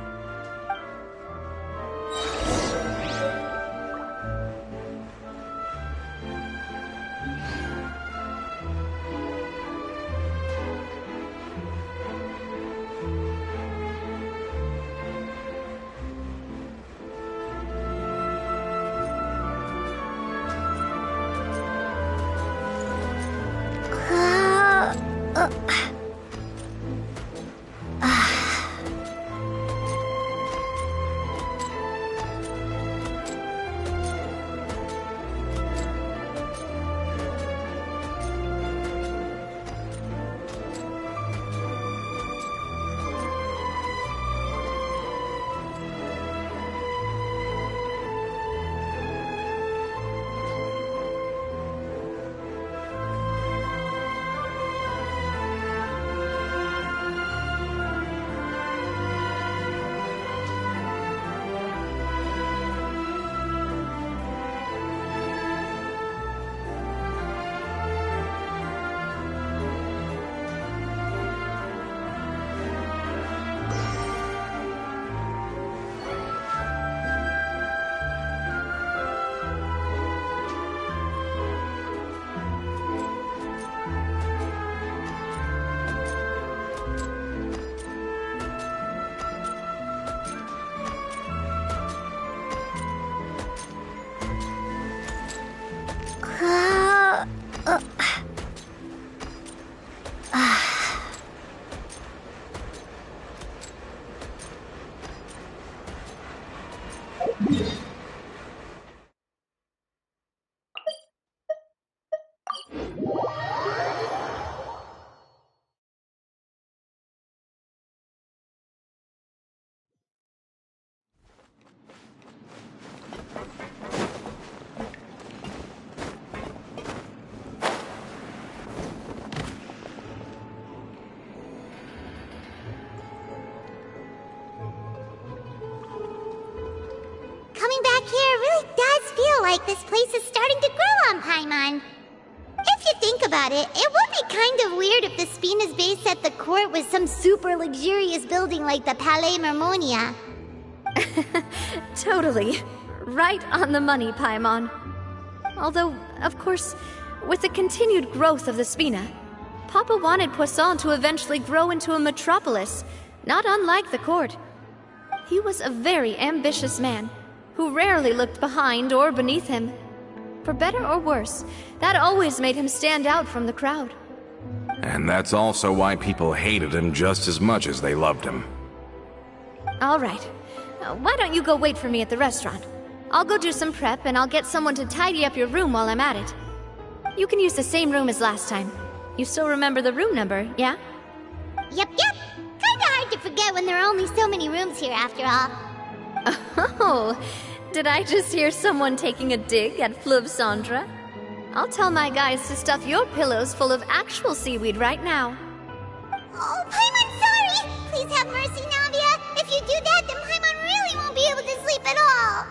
Coming back here really does feel like this place is starting to grow on Paimon. think about it, it would be kind of weird if the Spina's base at the court was some super luxurious building like the Palais Mermonia. Totally. Right on the money, Paimon. Although, of course, with the continued growth of the Spina, Papa wanted Poisson to eventually grow into a metropolis, not unlike the court. He was a very ambitious man, who rarely looked behind or beneath him. For better or worse, that always made him stand out from the crowd. And that's also why people hated him just as much as they loved him. All right. Why don't you go wait for me at the restaurant? I'll go do some prep and I'll get someone to tidy up your room while I'm at it. You can use the same room as last time. You still remember the room number, yeah? Yep. Kinda hard to forget when there are only so many rooms here after all. Oh, did I just hear someone taking a dig at Fleuve Cendre? I'll tell my guys to stuff your pillows full of actual seaweed right now. Oh, Paimon, sorry! Please have mercy, Navia. If you do that, then Paimon really won't be able to sleep at all.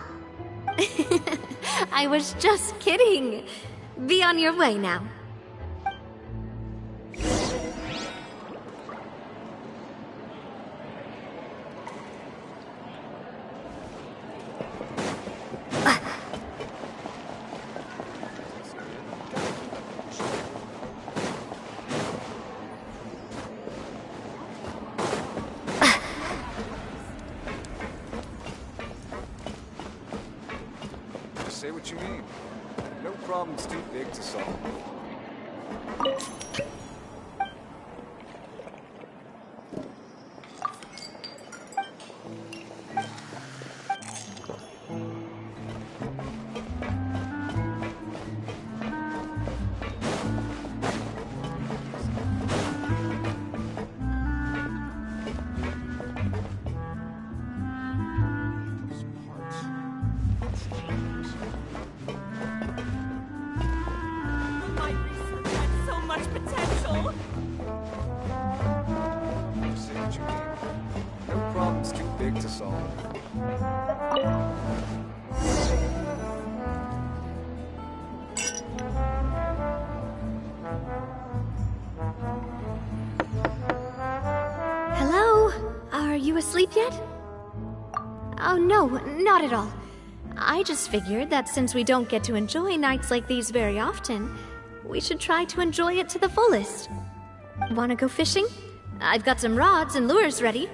I was just kidding. Be on your way now. Say what you mean. No problem's too big to solve. Hello? Are you asleep yet? Oh no, not at all. I just figured that since we don't get to enjoy nights like these very often, we should try to enjoy it to the fullest. Wanna go fishing? I've got some rods and lures ready.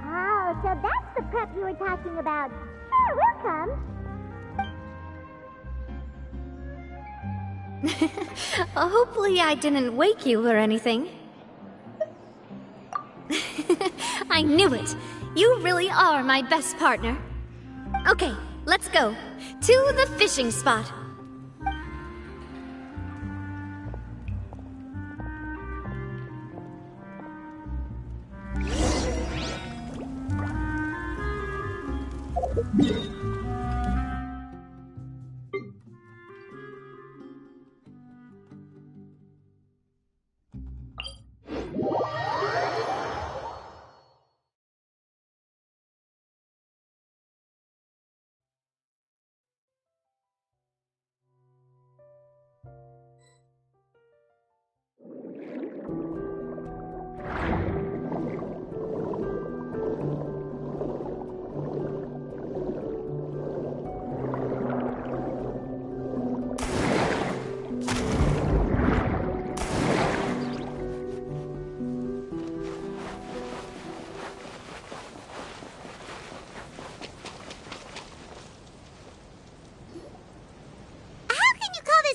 Oh, so that's the prep you were talking about. Sure, we'll come. Hopefully I didn't wake you or anything. I knew it! You really are my best partner. Okay, let's go. To the fishing spot.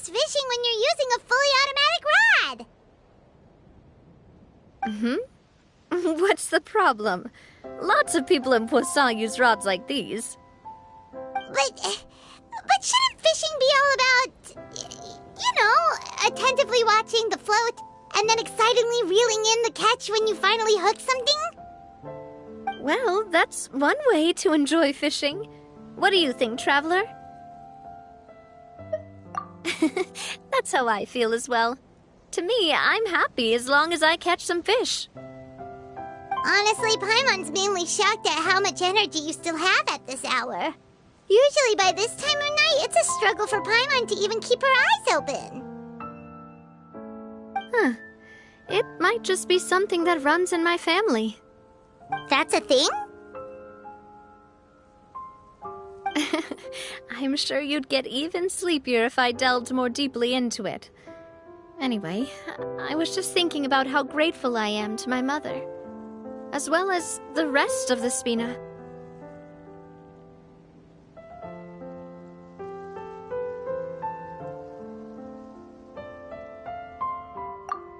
Fishing when you're using a fully automatic rod. What's the problem? Lots of people in Poisson use rods like these. But shouldn't fishing be all about, attentively watching the float and then excitedly reeling in the catch when you finally hook something? Well, that's one way to enjoy fishing. What do you think, Traveler? That's how I feel as well. To me, I'm happy as long as I catch some fish. Honestly, Paimon's mainly shocked at how much energy you still have at this hour. Usually by this time of night, it's a struggle for Paimon to even keep her eyes open. It might just be something that runs in my family. That's a thing? I'm sure you'd get even sleepier if I delved more deeply into it. Anyway, I was just thinking about how grateful I am to my mother, as well as the rest of the Spina.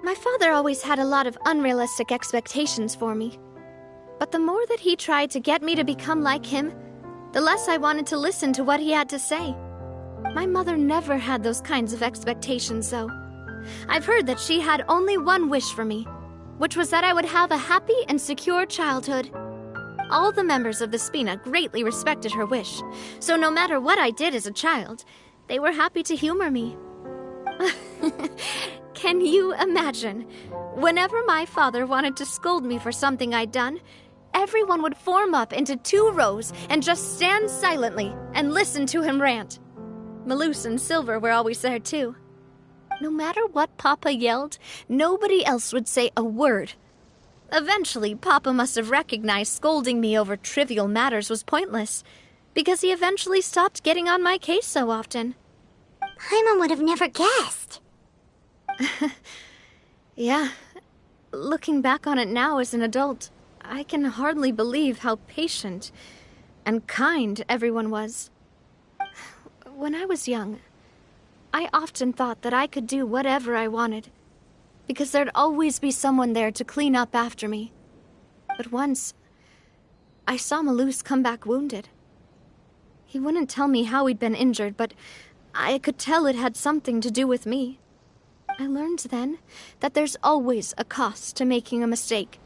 My father always had a lot of unrealistic expectations for me. But the more that he tried to get me to become like him, the less I wanted to listen to what he had to say. My mother never had those kinds of expectations, though. I've heard that she had only one wish for me, which was that I would have a happy and secure childhood. All the members of the Spina greatly respected her wish, so no matter what I did as a child, they were happy to humor me. Can you imagine? Whenever my father wanted to scold me for something I'd done, everyone would form up into 2 rows and just stand silently and listen to him rant. Malus and Silver were always there too. No matter what Papa yelled, nobody else would say a word. Eventually, Papa must have recognized scolding me over trivial matters was pointless, because he eventually stopped getting on my case so often. Paimon would have never guessed. Yeah. Looking back on it now as an adult, I can hardly believe how patient and kind everyone was. When I was young, I often thought that I could do whatever I wanted, because there'd always be someone there to clean up after me. But once, I saw Malus come back wounded. He wouldn't tell me how he'd been injured, but I could tell it had something to do with me. I learned then that there's always a cost to making a mistake.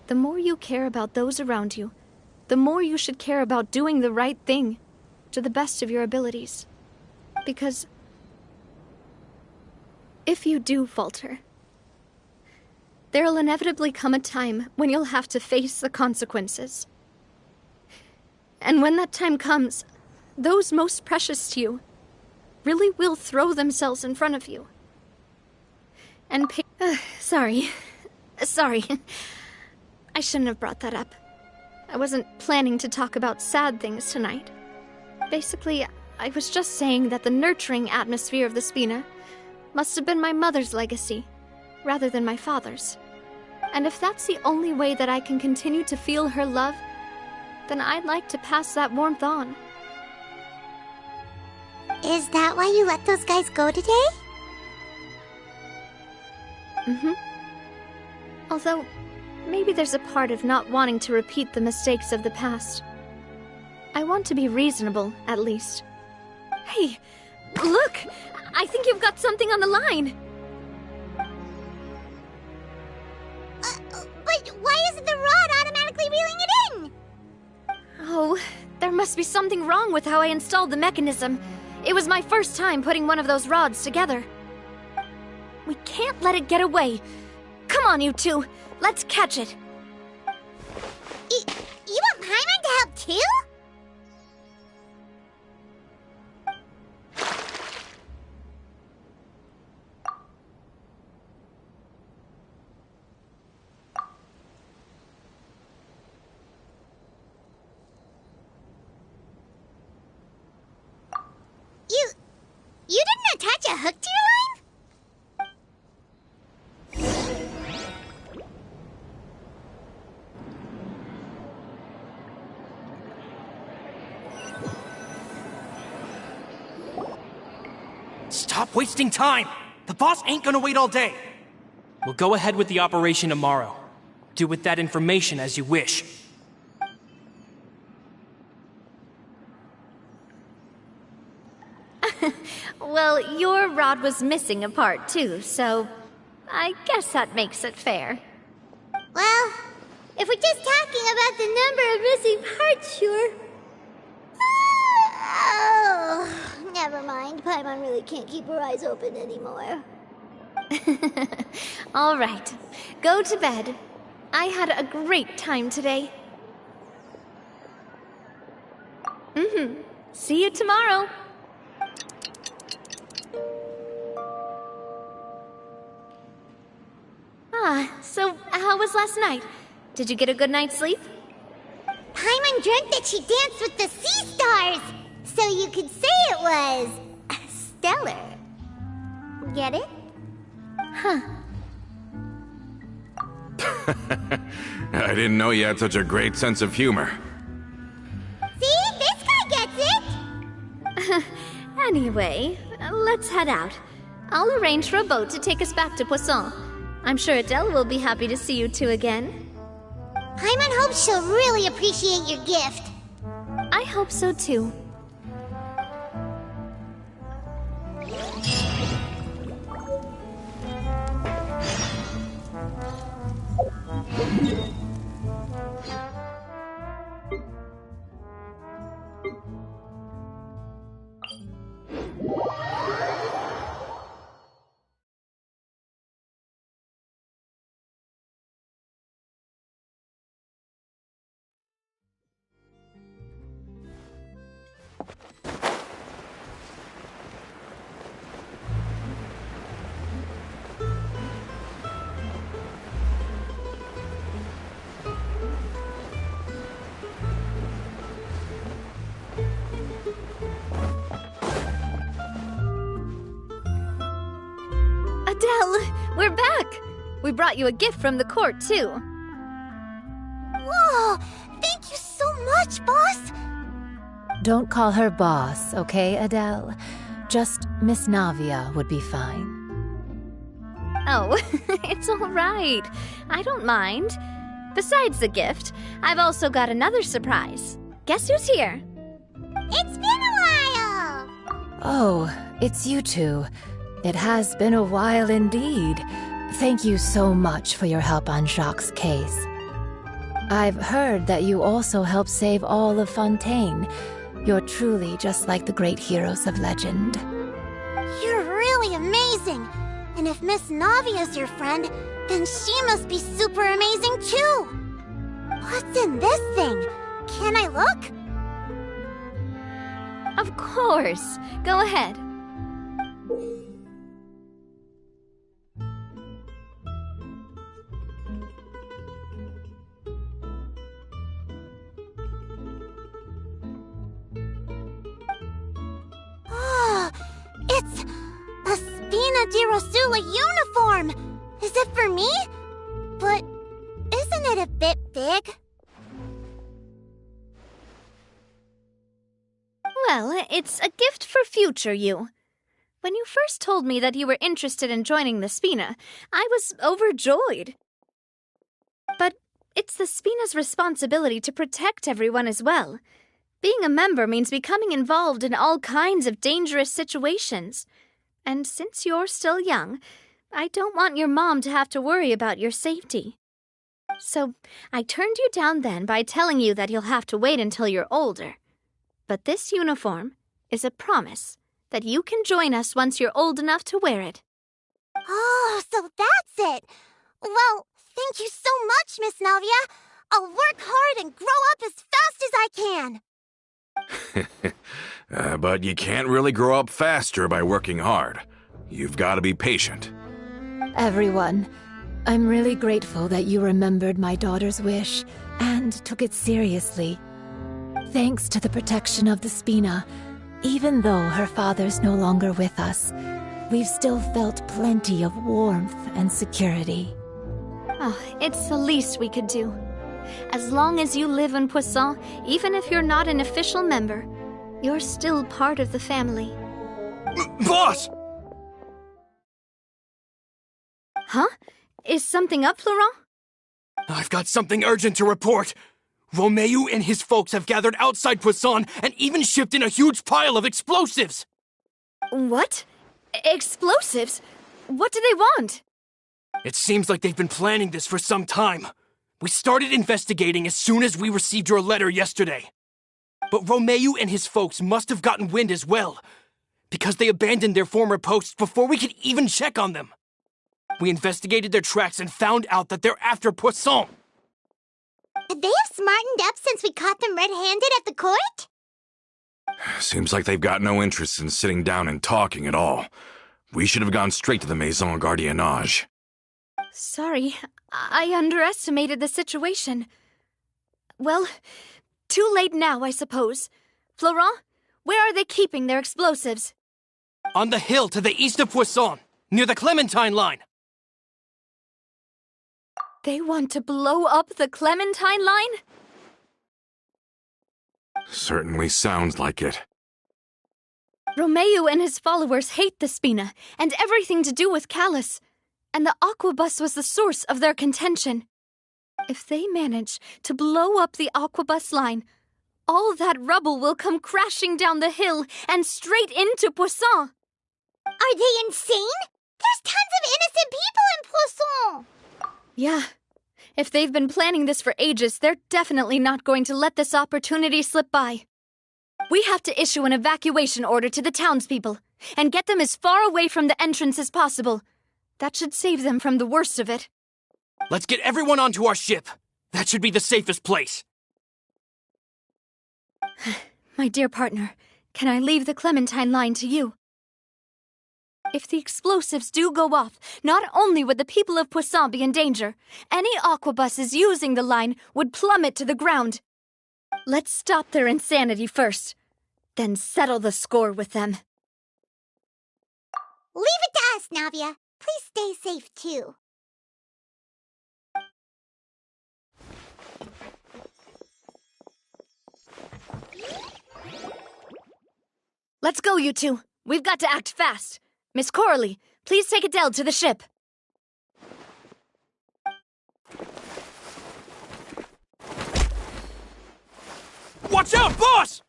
The more you care about those around you, the more you should care about doing the right thing to the best of your abilities. Because if you do falter, there'll inevitably come a time when you'll have to face the consequences. And when that time comes, those most precious to you really will throw themselves in front of you. And Sorry. I shouldn't have brought that up. I wasn't planning to talk about sad things tonight. Basically, I was just saying that the nurturing atmosphere of the Spina must have been my mother's legacy, rather than my father's. And if that's the only way that I can continue to feel her love, then I'd like to pass that warmth on. Is that why you let those guys go today? Although, maybe there's a part of not wanting to repeat the mistakes of the past. I want to be reasonable, at least. Hey, look! I think you've got something on the line! But why isn't the rod automatically reeling it in? Oh, there must be something wrong with how I installed the mechanism. It was my first time putting one of those rods together. We can't let it get away. Come on, you two. Let's catch it. You want Paimon to help too? You didn't attach a hook to your line? Stop wasting time! The boss ain't gonna wait all day! We'll go ahead with the operation tomorrow. Do with that information as you wish. Well, your rod was missing a part too, so I guess that makes it fair. Well, if we're just talking about the number of missing parts, sure. Oh, never mind. Paimon really can't keep her eyes open anymore. All right, go to bed. I had a great time today. See you tomorrow. So how was last night? Did you get a good night's sleep? Paimon dreamt that she danced with the sea stars, so you could say it was stellar. Get it? Huh. I didn't know you had such a great sense of humor. See? This guy gets it! Anyway, let's head out. I'll arrange for a boat to take us back to Poisson. I'm sure Adele will be happy to see you two again. Paimon hopes she'll really appreciate your gift. I hope so too. Adele, we're back! We brought you a gift from the court, too. Whoa! Thank you so much, boss! Don't call her boss, okay, Adele? Just Miss Navia would be fine. Oh, it's all right. I don't mind. Besides the gift, I've also got another surprise. Guess who's here? It's been a while! Oh, it's you two. It has been a while indeed. Thank you so much for your help on Jacques' case. I've heard that you also helped save all of Fontaine. You're truly just like the great heroes of legend. You're really amazing! And if Miss Navia's your friend, then she must be super amazing too! What's in this thing? Can I look? Of course. Go ahead. It's a Spina di Rosula uniform! Is it for me? But isn't it a bit big? Well, it's a gift for future you. When you first told me that you were interested in joining the Spina, I was overjoyed. But it's the Spina's responsibility to protect everyone as well. Being a member means becoming involved in all kinds of dangerous situations. And since you're still young, I don't want your mom to have to worry about your safety. So I turned you down then by telling you that you'll have to wait until you're older. But this uniform is a promise that you can join us once you're old enough to wear it. Oh, so that's it! Well, thank you so much, Miss Navia! I'll work hard and grow up as fast as I can! But you can't really grow up faster by working hard. You've got to be patient. Everyone, I'm really grateful that you remembered my daughter's wish and took it seriously. Thanks to the protection of the Spina, even though her father's no longer with us, we've still felt plenty of warmth and security. Oh, it's the least we could do. As long as you live in Poisson, even if you're not an official member, you're still part of the family. Boss! Huh? Is something up, Florent? I've got something urgent to report. Romeu and his folks have gathered outside Poisson and even shipped in a huge pile of explosives. What? Explosives? What do they want? It seems like they've been planning this for some time. We started investigating as soon as we received your letter yesterday. But Romeu and his folks must have gotten wind as well, because they abandoned their former posts before we could even check on them. We investigated their tracks and found out that they're after Poisson. They have smartened up since we caught them red-handed at the court? Seems like they've got no interest in sitting down and talking at all. We should have gone straight to the Maison Gardiennage. Sorry, I underestimated the situation. Well, too late now, I suppose. Florent, where are they keeping their explosives? On the hill to the east of Poisson, near the Clementine line. They want to blow up the Clementine line? Certainly sounds like it. Romeo and his followers hate the Spina and everything to do with Callus, and the Aquabus was the source of their contention. If they manage to blow up the Aquabus line, all that rubble will come crashing down the hill and straight into Poisson. Are they insane? There's tons of innocent people in Poisson! Yeah. If they've been planning this for ages, they're definitely not going to let this opportunity slip by. We have to issue an evacuation order to the townspeople and get them as far away from the entrance as possible. That should save them from the worst of it. Let's get everyone onto our ship. That should be the safest place. My dear partner, can I leave the Clementine line to you? If the explosives do go off, not only would the people of Poisson be in danger, any aquabuses using the line would plummet to the ground. Let's stop their insanity first, then settle the score with them. Leave it to us, Navia. Please stay safe, too. Let's go, you two. We've got to act fast. Miss Coralie, please take Adele to the ship. Watch out, boss!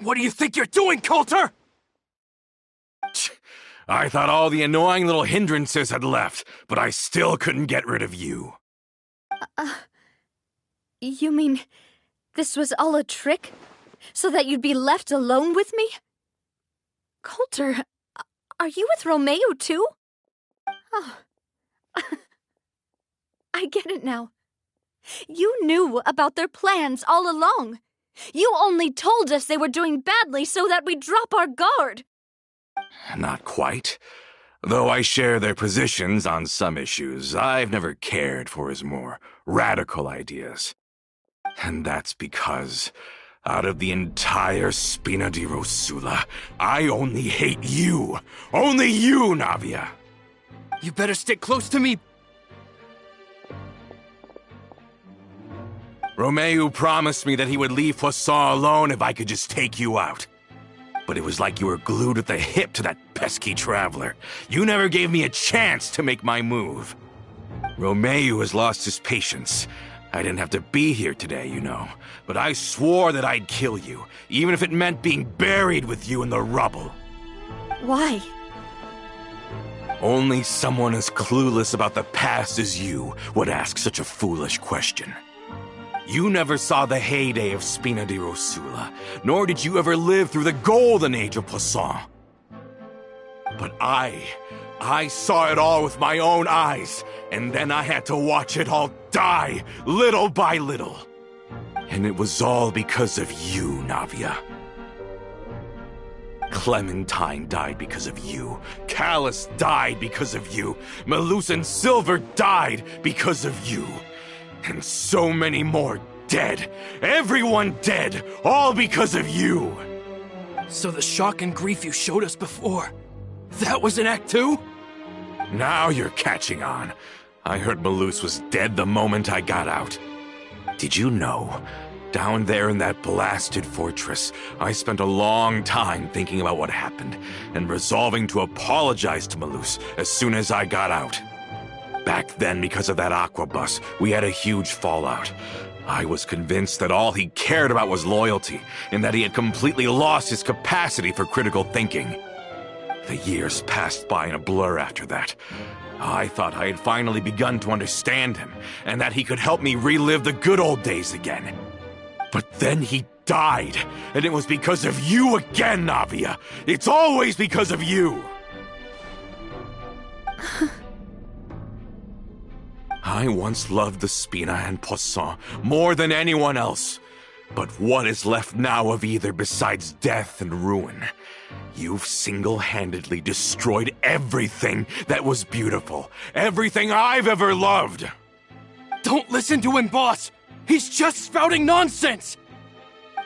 What do you think you're doing, Coulter? I thought all the annoying little hindrances had left, but I still couldn't get rid of you. You mean this was all a trick? So that you'd be left alone with me? Coulter, are you with Romeo too? Oh. I get it now. You knew about their plans all along. You only told us they were doing badly so that we'd drop our guard. Not quite. Though I share their positions on some issues, I've never cared for his more radical ideas. And that's because, out of the entire Spina di Rosula, I only hate you. Only you, Navia. You better stick close to me. Romeo promised me that he would leave Poisson alone if I could just take you out. But it was like you were glued at the hip to that pesky traveler. You never gave me a chance to make my move. Romeo has lost his patience. I didn't have to be here today, you know. But I swore that I'd kill you, even if it meant being buried with you in the rubble. Why? Only someone as clueless about the past as you would ask such a foolish question. You never saw the heyday of Spina di Rosula, nor did you ever live through the golden age of Poisson. But I saw it all with my own eyes, and then I had to watch it all die, little by little. And it was all because of you, Navia. Clementine died because of you. Callus died because of you. Malus and Silver died because of you. And so many more dead. Everyone dead. All because of you. So the shock and grief you showed us before, that was in Act 2? Now you're catching on. I heard Malus was dead the moment I got out. Did you know? Down there in that blasted fortress, I spent a long time thinking about what happened and resolving to apologize to Malus as soon as I got out. Back then, because of that aquabus, we had a huge fallout. I was convinced that all he cared about was loyalty, and that he had completely lost his capacity for critical thinking. The years passed by in a blur after that. I thought I had finally begun to understand him, and that he could help me relive the good old days again. But then he died, and it was because of you again, Navia. It's always because of you. I once loved the Spina and Poisson more than anyone else. But what is left now of either besides death and ruin? You've single-handedly destroyed everything that was beautiful. Everything I've ever loved. Don't listen to him, boss! He's just spouting nonsense!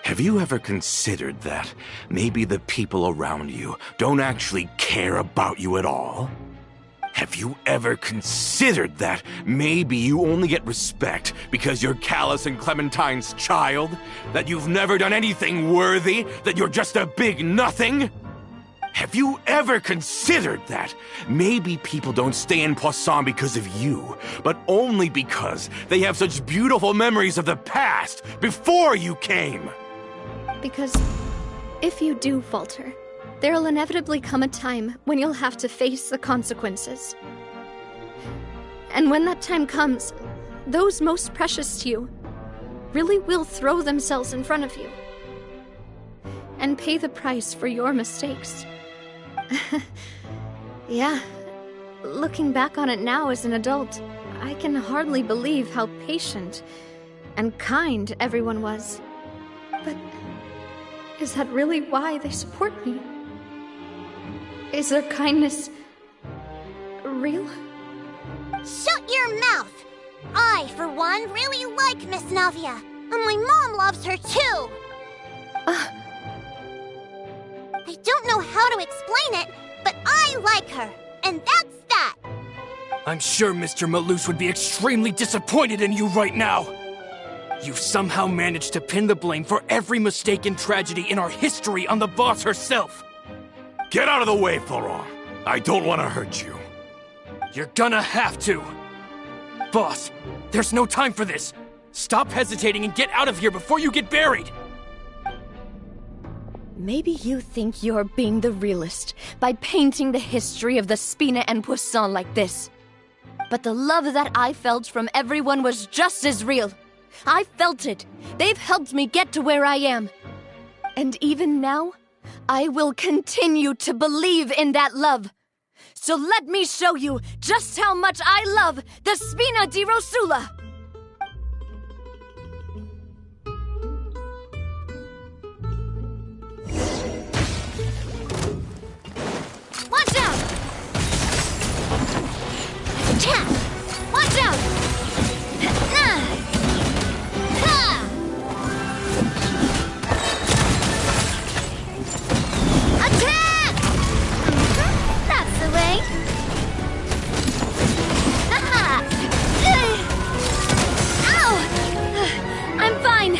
Have you ever considered that maybe the people around you don't actually care about you at all? Have you ever considered that maybe you only get respect because you're Callus and Clementine's child? That you've never done anything worthy? That you're just a big nothing? Have you ever considered that maybe people don't stay in Poisson because of you, but only because they have such beautiful memories of the past before you came? Because if you do falter, there'll inevitably come a time when you'll have to face the consequences. And when that time comes, those most precious to you really will throw themselves in front of you and pay the price for your mistakes. Yeah, looking back on it now as an adult, I can hardly believe how patient and kind everyone was. But is that really why they support me? Is their kindness real? Shut your mouth! I, for one, really like Miss Navia, and my mom loves her too! I don't know how to explain it, but I like her, and that's that! I'm sure Mr. Malus would be extremely disappointed in you right now! You've somehow managed to pin the blame for every mistake and tragedy in our history on the boss herself! Get out of the way, Florent! I don't want to hurt you. You're gonna have to! Boss, there's no time for this! Stop hesitating and get out of here before you get buried! Maybe you think you're being the realist by painting the history of the Spina and Poisson like this. But the love that I felt from everyone was just as real. I felt it. They've helped me get to where I am. And even now, I will continue to believe in that love. So let me show you just how much I love the Spina di Rosula! Watch out! Attack! Watch out! Attack! That's the way. Ow! I'm fine.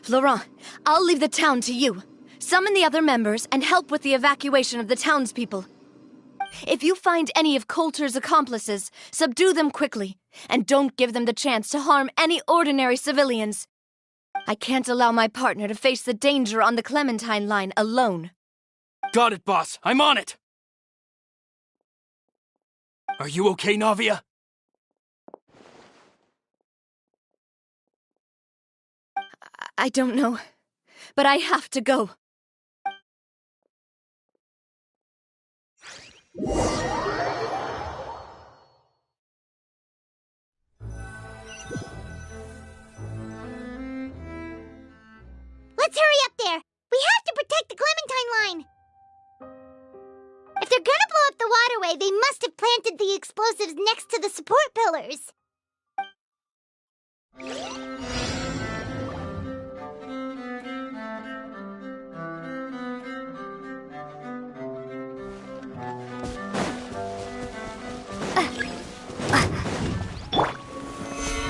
Florent, I'll leave the town to you. Summon the other members and help with the evacuation of the townspeople. If you find any of Coulter's accomplices, subdue them quickly, and don't give them the chance to harm any ordinary civilians. I can't allow my partner to face the danger on the Clementine line alone. Got it, boss. I'm on it! Are you okay, Navia? I don't know, but I have to go. Let's hurry up there! We have to protect the Clementine line! If they're gonna blow up the waterway, they must have planted the explosives next to the support pillars.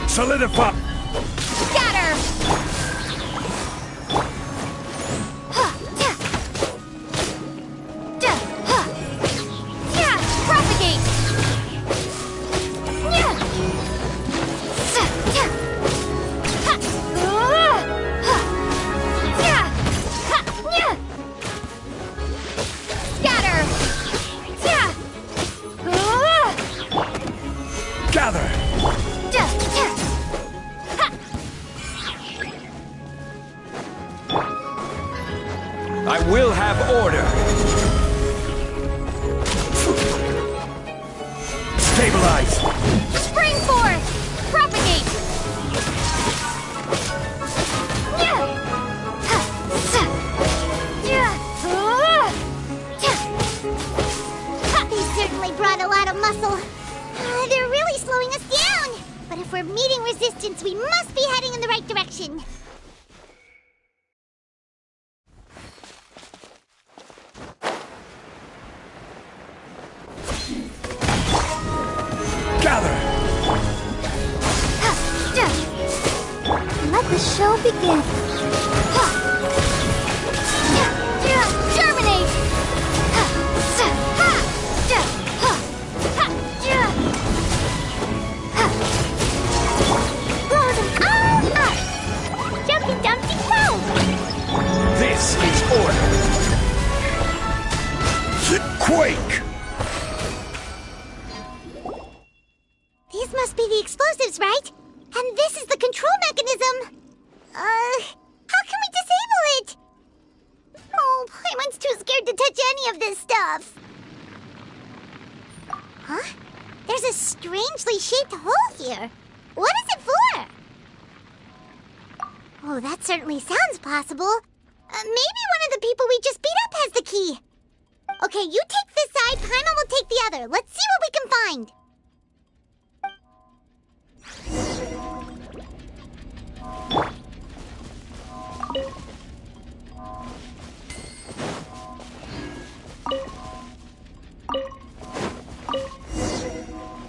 Solidify! Scatter! Propagate! Gather! will have order. Stabilize. Spring forth! Propagate! They certainly brought a lot of muscle. They're really slowing us down. But if we're meeting resistance, we must be heading in the right direction. Gather. Let the show begin. Germinate! Blow them all up! Jumpy Dumpty Go! This is order. Quake. These must be the explosives, right? And this is the control mechanism. How can we disable it? Oh, Paimon's too scared to touch any of this stuff. Huh? There's a strangely shaped hole here. What is it for? Oh, that certainly sounds possible. Maybe one of the people we just beat up has the key. Okay, you take this side, Paimon will take the other. Let's see what we can find.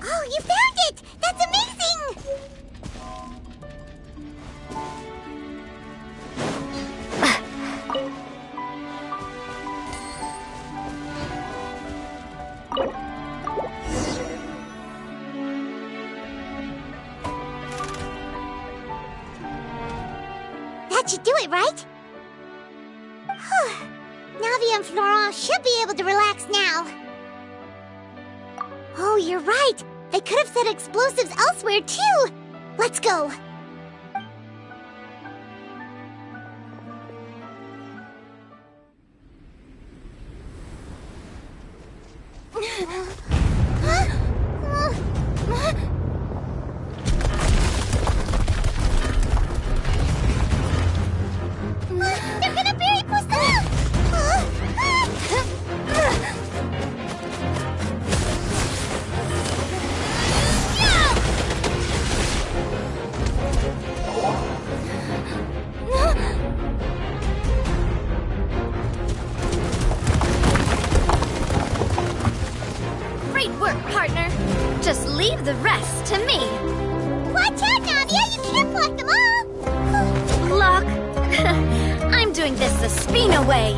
Oh, you found it! That's amazing! That should do it, right? Navia and Florent should be able to relax now. Oh, you're right. They could have set explosives elsewhere, too. Let's go. They're gonna bury Priscilla! Great work, partner. Just leave the rest to me. Watch out, Navia! You can't block them all! Block. I'm doing this the Spina way.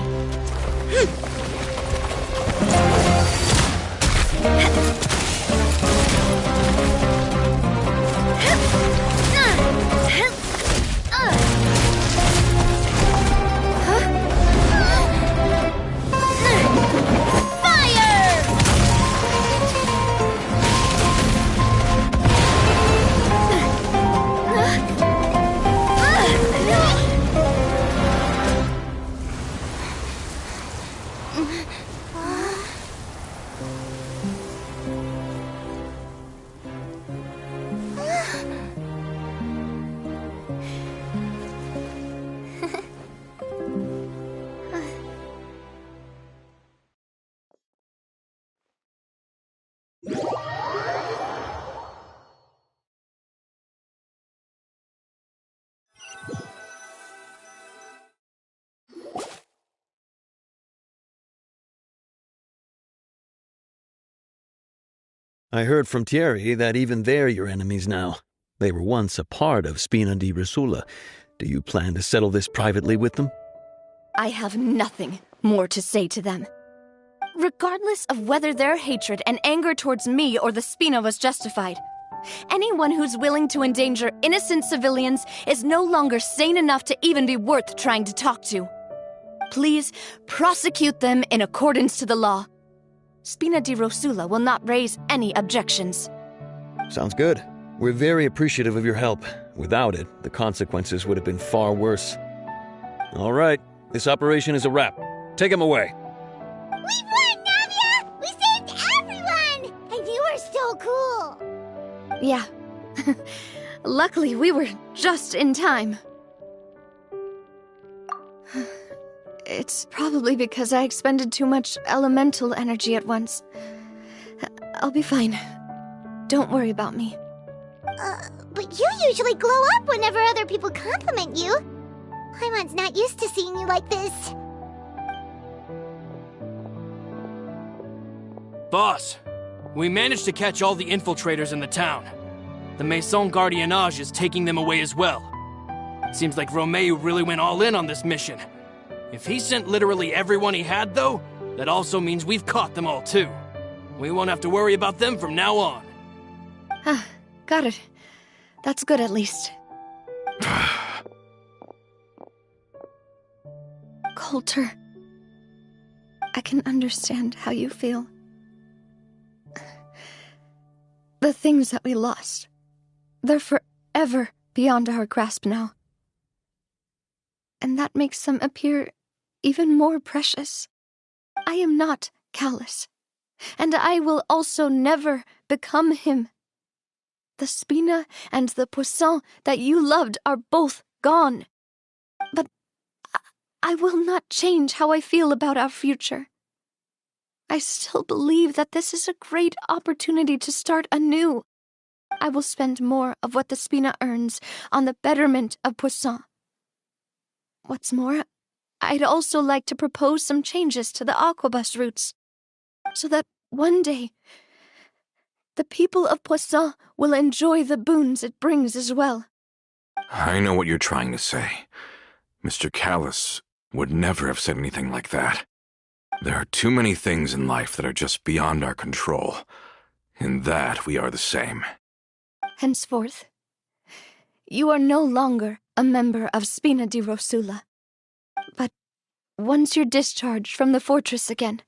I heard from Thierry that even they're your enemies now. They were once a part of Spina di Rosula. Do you plan to settle this privately with them? I have nothing more to say to them. Regardless of whether their hatred and anger towards me or the Spina was justified, anyone who's willing to endanger innocent civilians is no longer sane enough to even be worth trying to talk to. Please prosecute them in accordance to the law. Spina di Rosula will not raise any objections. Sounds good. We're very appreciative of your help. Without it, the consequences would have been far worse. All right, this operation is a wrap. Take him away. We won, Navia! We saved everyone! And you were so cool! Yeah. Luckily, we were just in time. It's probably because I expended too much elemental energy at once. I'll be fine. Don't worry about me. But you usually glow up whenever other people compliment you. Paimon's not used to seeing you like this. Boss, we managed to catch all the infiltrators in the town. The Maison Gardiennage is taking them away as well. Seems like Romeo really went all in on this mission. If he sent literally everyone he had, though, that also means we've caught them all, too. We won't have to worry about them from now on. Got it. That's good, at least. Coulter, I can understand how you feel. The things that we lost, they're forever beyond our grasp now. And that makes them appear even more precious. I am not callous, and I will also never become him. The Spina and the Poisson that you loved are both gone. But I will not change how I feel about our future. I still believe that this is a great opportunity to start anew. I will spend more of what the Spina earns on the betterment of Poisson. What's more, I'd also like to propose some changes to the Aquabus routes, so that one day the people of Poisson will enjoy the boons it brings as well. I know what you're trying to say. Mr. Callus would never have said anything like that. There are too many things in life that are just beyond our control. In that, we are the same. Henceforth, you are no longer a member of Spina di Rosula. But once you're discharged from the fortress again,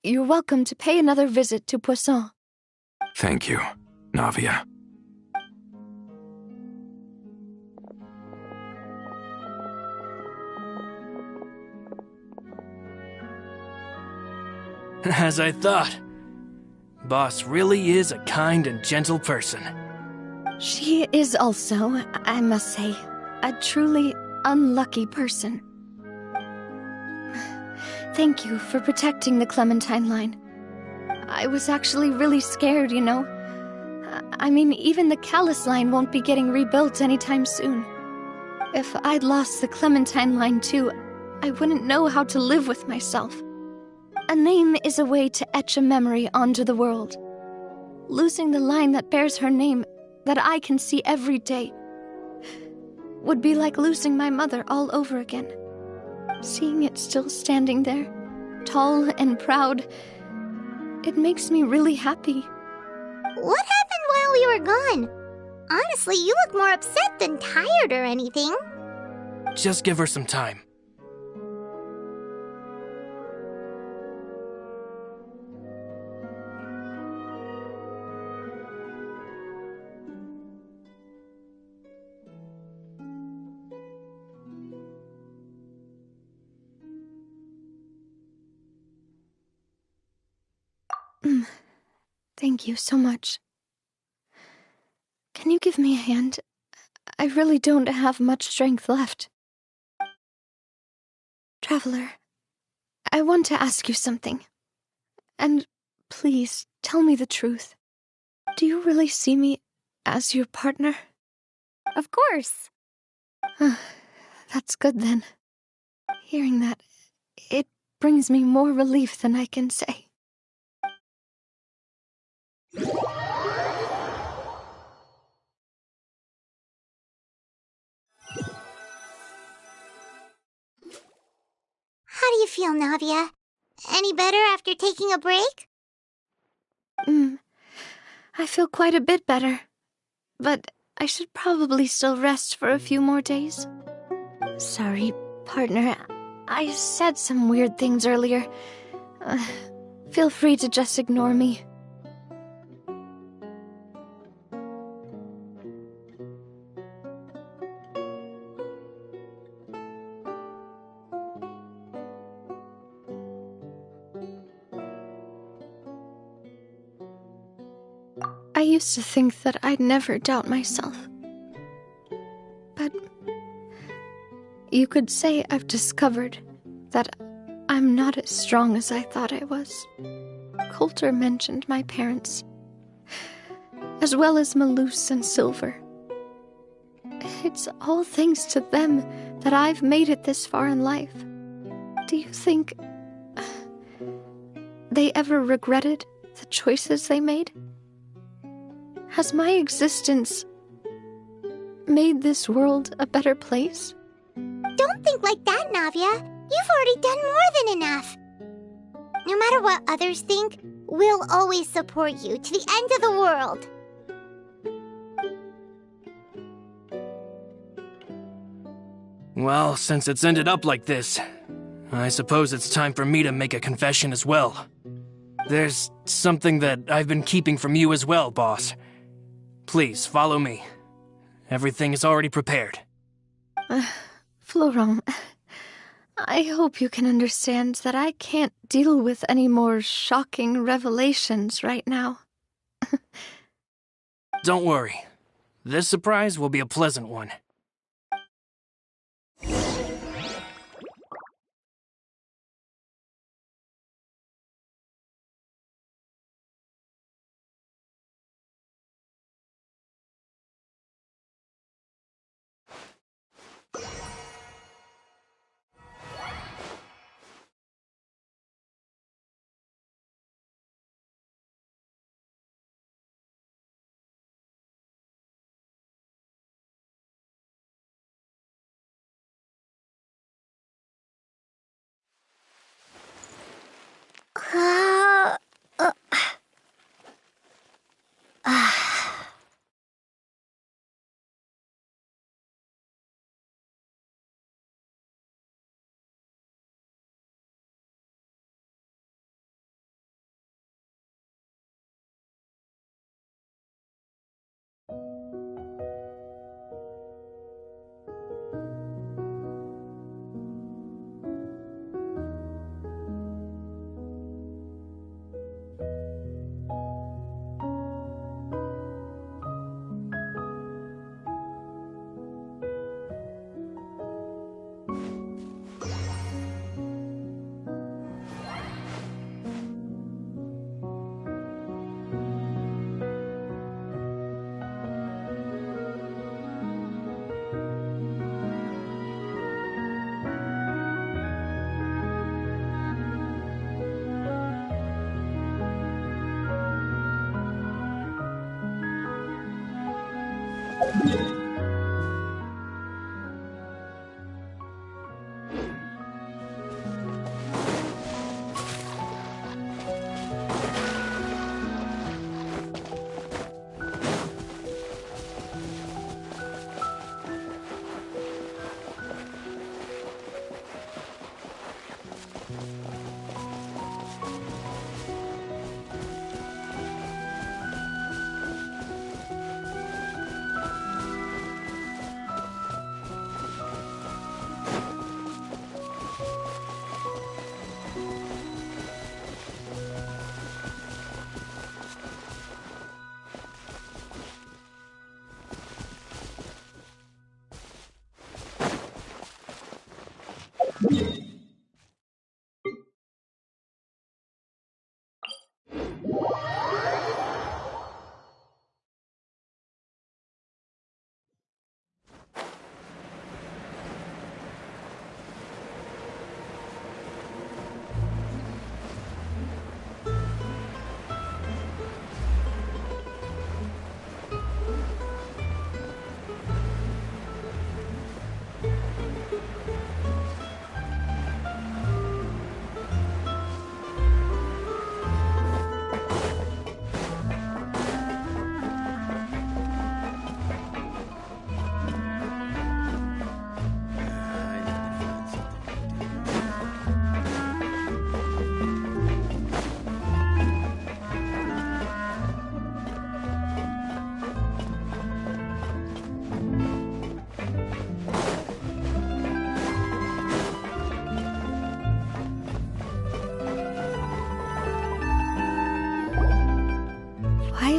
you're welcome to pay another visit to Poisson. Thank you, Navia. As I thought. Boss really is a kind and gentle person. She is also, I must say, a truly unlucky person. Thank you for protecting the Clementine line. I was actually really scared, you know. I mean, even the Callus line won't be getting rebuilt anytime soon. If I'd lost the Clementine line too, I wouldn't know how to live with myself. A name is a way to etch a memory onto the world. Losing the line that bears her name, that I can see every day, would be like losing my mother all over again. Seeing it still standing there, tall and proud, it makes me really happy. What happened while we were gone? Honestly, you look more upset than tired or anything. Just give her some time. Thank you so much. Can you give me a hand? I really don't have much strength left. Traveler, I want to ask you something. And please, tell me the truth. Do you really see me as your partner? Of course. That's good then. Hearing that, it brings me more relief than I can say. How do you feel, Navia? Any better after taking a break? I feel quite a bit better. But I should probably still rest for a few more days. Sorry, partner. I said some weird things earlier. Feel free to just ignore me. used to think that I'd never doubt myself. But you could say I've discovered that I'm not as strong as I thought I was. Coulter mentioned my parents, as well as Malus and Silver. It's all thanks to them that I've made it this far in life. Do you think they ever regretted the choices they made? Has my existence made this world a better place? Don't think like that, Navia. You've already done more than enough. No matter what others think, we'll always support you to the end of the world. Well, since it's ended up like this, I suppose it's time for me to make a confession as well. There's something that I've been keeping from you as well, boss. Please, follow me. Everything is already prepared. Florent, I hope you can understand that I can't deal with any more shocking revelations right now. Don't worry. This surprise will be a pleasant one.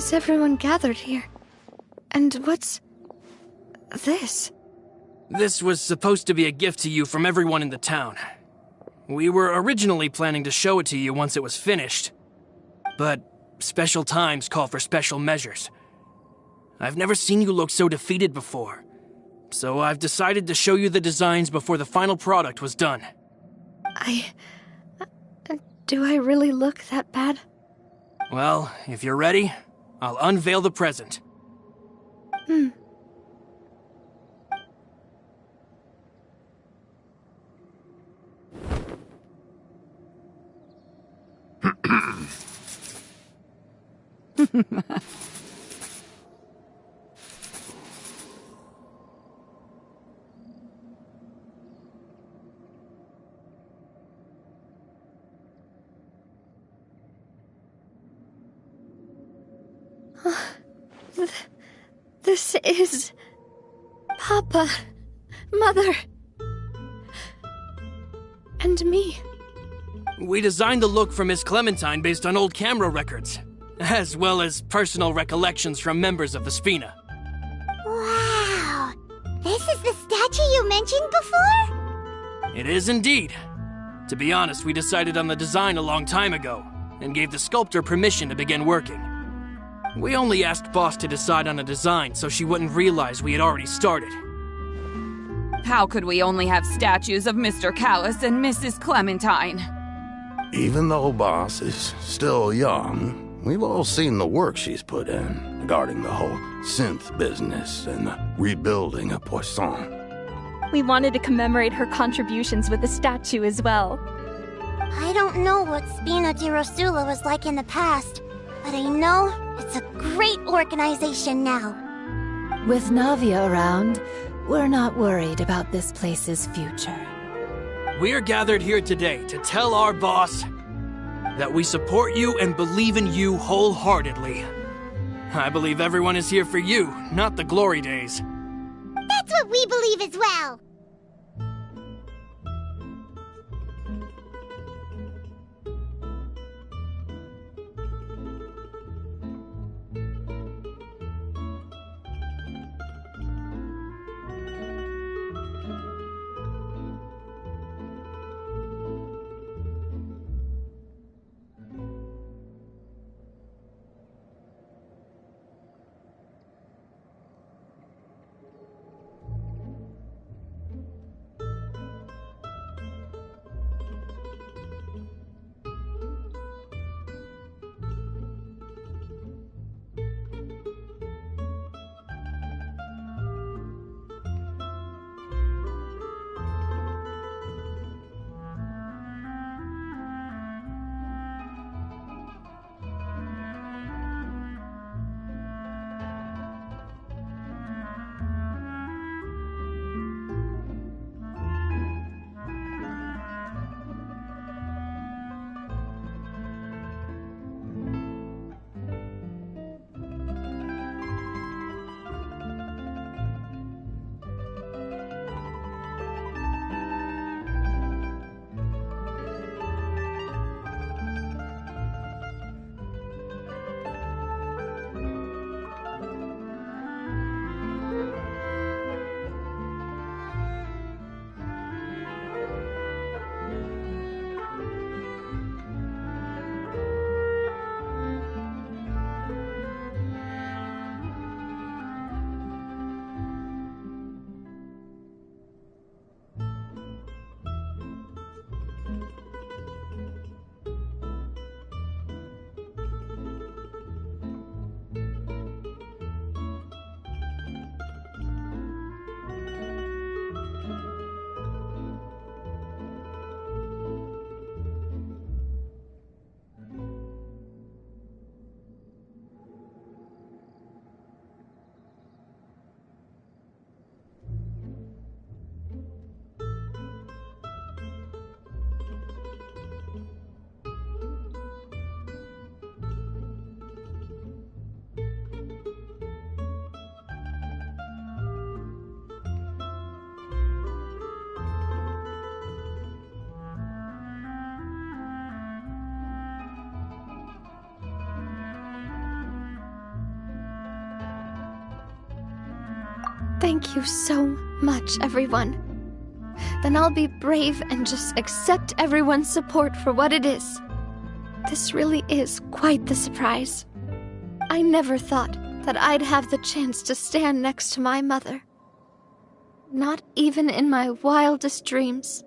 is everyone gathered here? And what's this? This was supposed to be a gift to you from everyone in the town. We were originally planning to show it to you once it was finished. But special times call for special measures. I've never seen you look so defeated before. So I've decided to show you the designs before the final product was done. Do I really look that bad? Well, if you're ready, I'll unveil the present. This is... Papa, Mother, and me. We designed the look for Miss Clementine based on old camera records, as well as personal recollections from members of the Spina. Wow! This is the statue you mentioned before? It is indeed. To be honest, we decided on the design a long time ago, and gave the sculptor permission to begin working. We only asked Boss to decide on a design so she wouldn't realize we had already started. How could we only have statues of Mr. Callis and Mrs. Clementine? Even though Boss is still young, we've all seen the work she's put in regarding the whole synth business and the rebuilding of Poisson. We wanted to commemorate her contributions with a statue as well. I don't know what Spina di Rosula was like in the past, but I know it's a great organization now. With Navia around, we're not worried about this place's future. We are gathered here today to tell our boss that we support you and believe in you wholeheartedly. I believe everyone is here for you, not the glory days. That's what we believe as well! Thank you so much, everyone. Then I'll be brave and just accept everyone's support for what it is. This really is quite the surprise. I never thought that I'd have the chance to stand next to my mother. Not even in my wildest dreams.